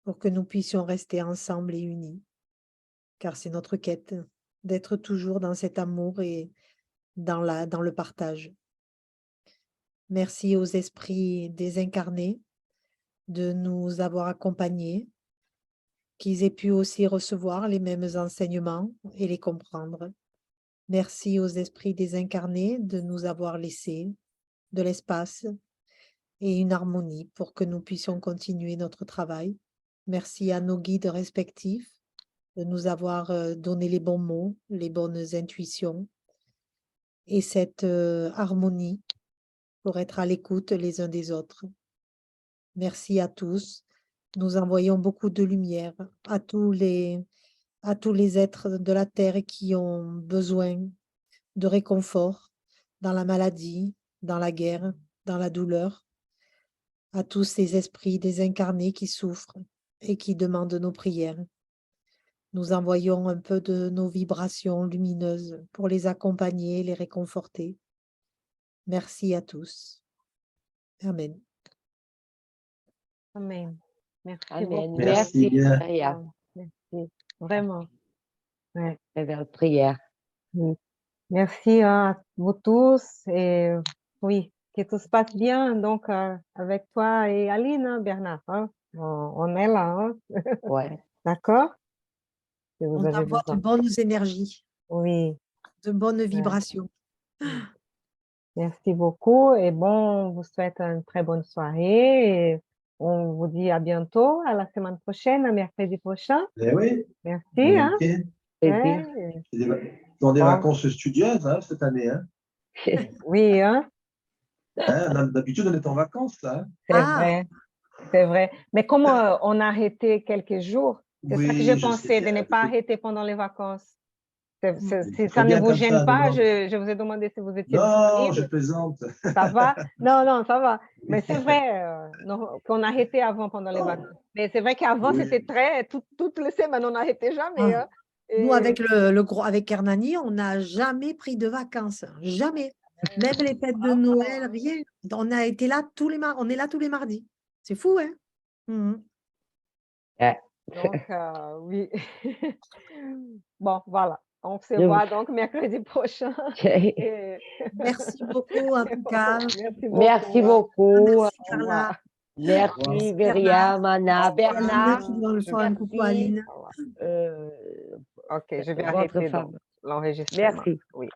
pour que nous puissions rester ensemble et unis, car c'est notre quête d'être toujours dans cet amour et dans le partage. Merci aux esprits désincarnés de nous avoir accompagnés, qu'ils aient pu aussi recevoir les mêmes enseignements et les comprendre. Merci aux esprits désincarnés de nous avoir laissé de l'espace et une harmonie pour que nous puissions continuer notre travail. Merci à nos guides respectifs de nous avoir donné les bons mots, les bonnes intuitions et cette harmonie pour être à l'écoute les uns des autres. Merci à tous. Nous envoyons beaucoup de lumière à tous les êtres de la Terre qui ont besoin de réconfort dans la maladie, dans la guerre, dans la douleur, à tous ces esprits désincarnés qui souffrent et qui demandent nos prières. Nous envoyons un peu de nos vibrations lumineuses pour les accompagner et les réconforter. Merci à tous. Amen. Amen. Merci Amen. beaucoup. Merci bien. Maria. Merci, vraiment. Ouais. Très belle prière. Merci à vous tous et oui, que tout se passe bien donc avec toi et Aline, hein, Bernard, hein. On est là, hein. Ouais. D'accord? Si vous On avez t'envoie de besoin. bonnes énergies, Oui, de bonnes vibrations. merci beaucoup et bon, on vous souhaite une très bonne soirée et on vous dit à bientôt, à la semaine prochaine, à mercredi prochain. Eh oui, Merci, bon hein. week-end. Plaisir. Ouais, C'est Dans des Bon. vacances studieuses hein, cette année. Hein. oui, hein. D'habitude, on est en vacances là. Hein. C'est Ah, vrai, c'est vrai. Mais comme on a arrêté quelques jours, c'est ça que Oui, je je sais pensais, de bien. ne pas arrêter pendant les vacances. Si C'est ça très ne bien vous comme gêne ça. pas, Non, je vous ai demandé si vous étiez non, je disponible. plaisante. Ça va? Non, non, ça va. Mais c'est vrai non, qu'on arrêtait avant pendant les vacances. Mais c'est vrai qu'avant, Oui. c'était très, toutes les semaines, on n'arrêtait jamais. Hein. nous, Et- avec le gros, avec Hernani, on n'a jamais pris de vacances. Jamais. Même les fêtes de Noël, rien. On a été là on est là tous les mardis. C'est fou, hein? Mhm. Donc, oui. Bon, voilà. On se Je- voit donc mercredi prochain. Et- Merci beaucoup, en tout cas. Merci beaucoup. Merci beaucoup. Merci, Carla. Merci, Bernard. Myriam, Anna, Merci, Aline, Bernard. qui dans le fond, un coucou à Merci. Aline. Ok, je vais Votre arrêter femme. donc l'enregistrement. Merci. Oui.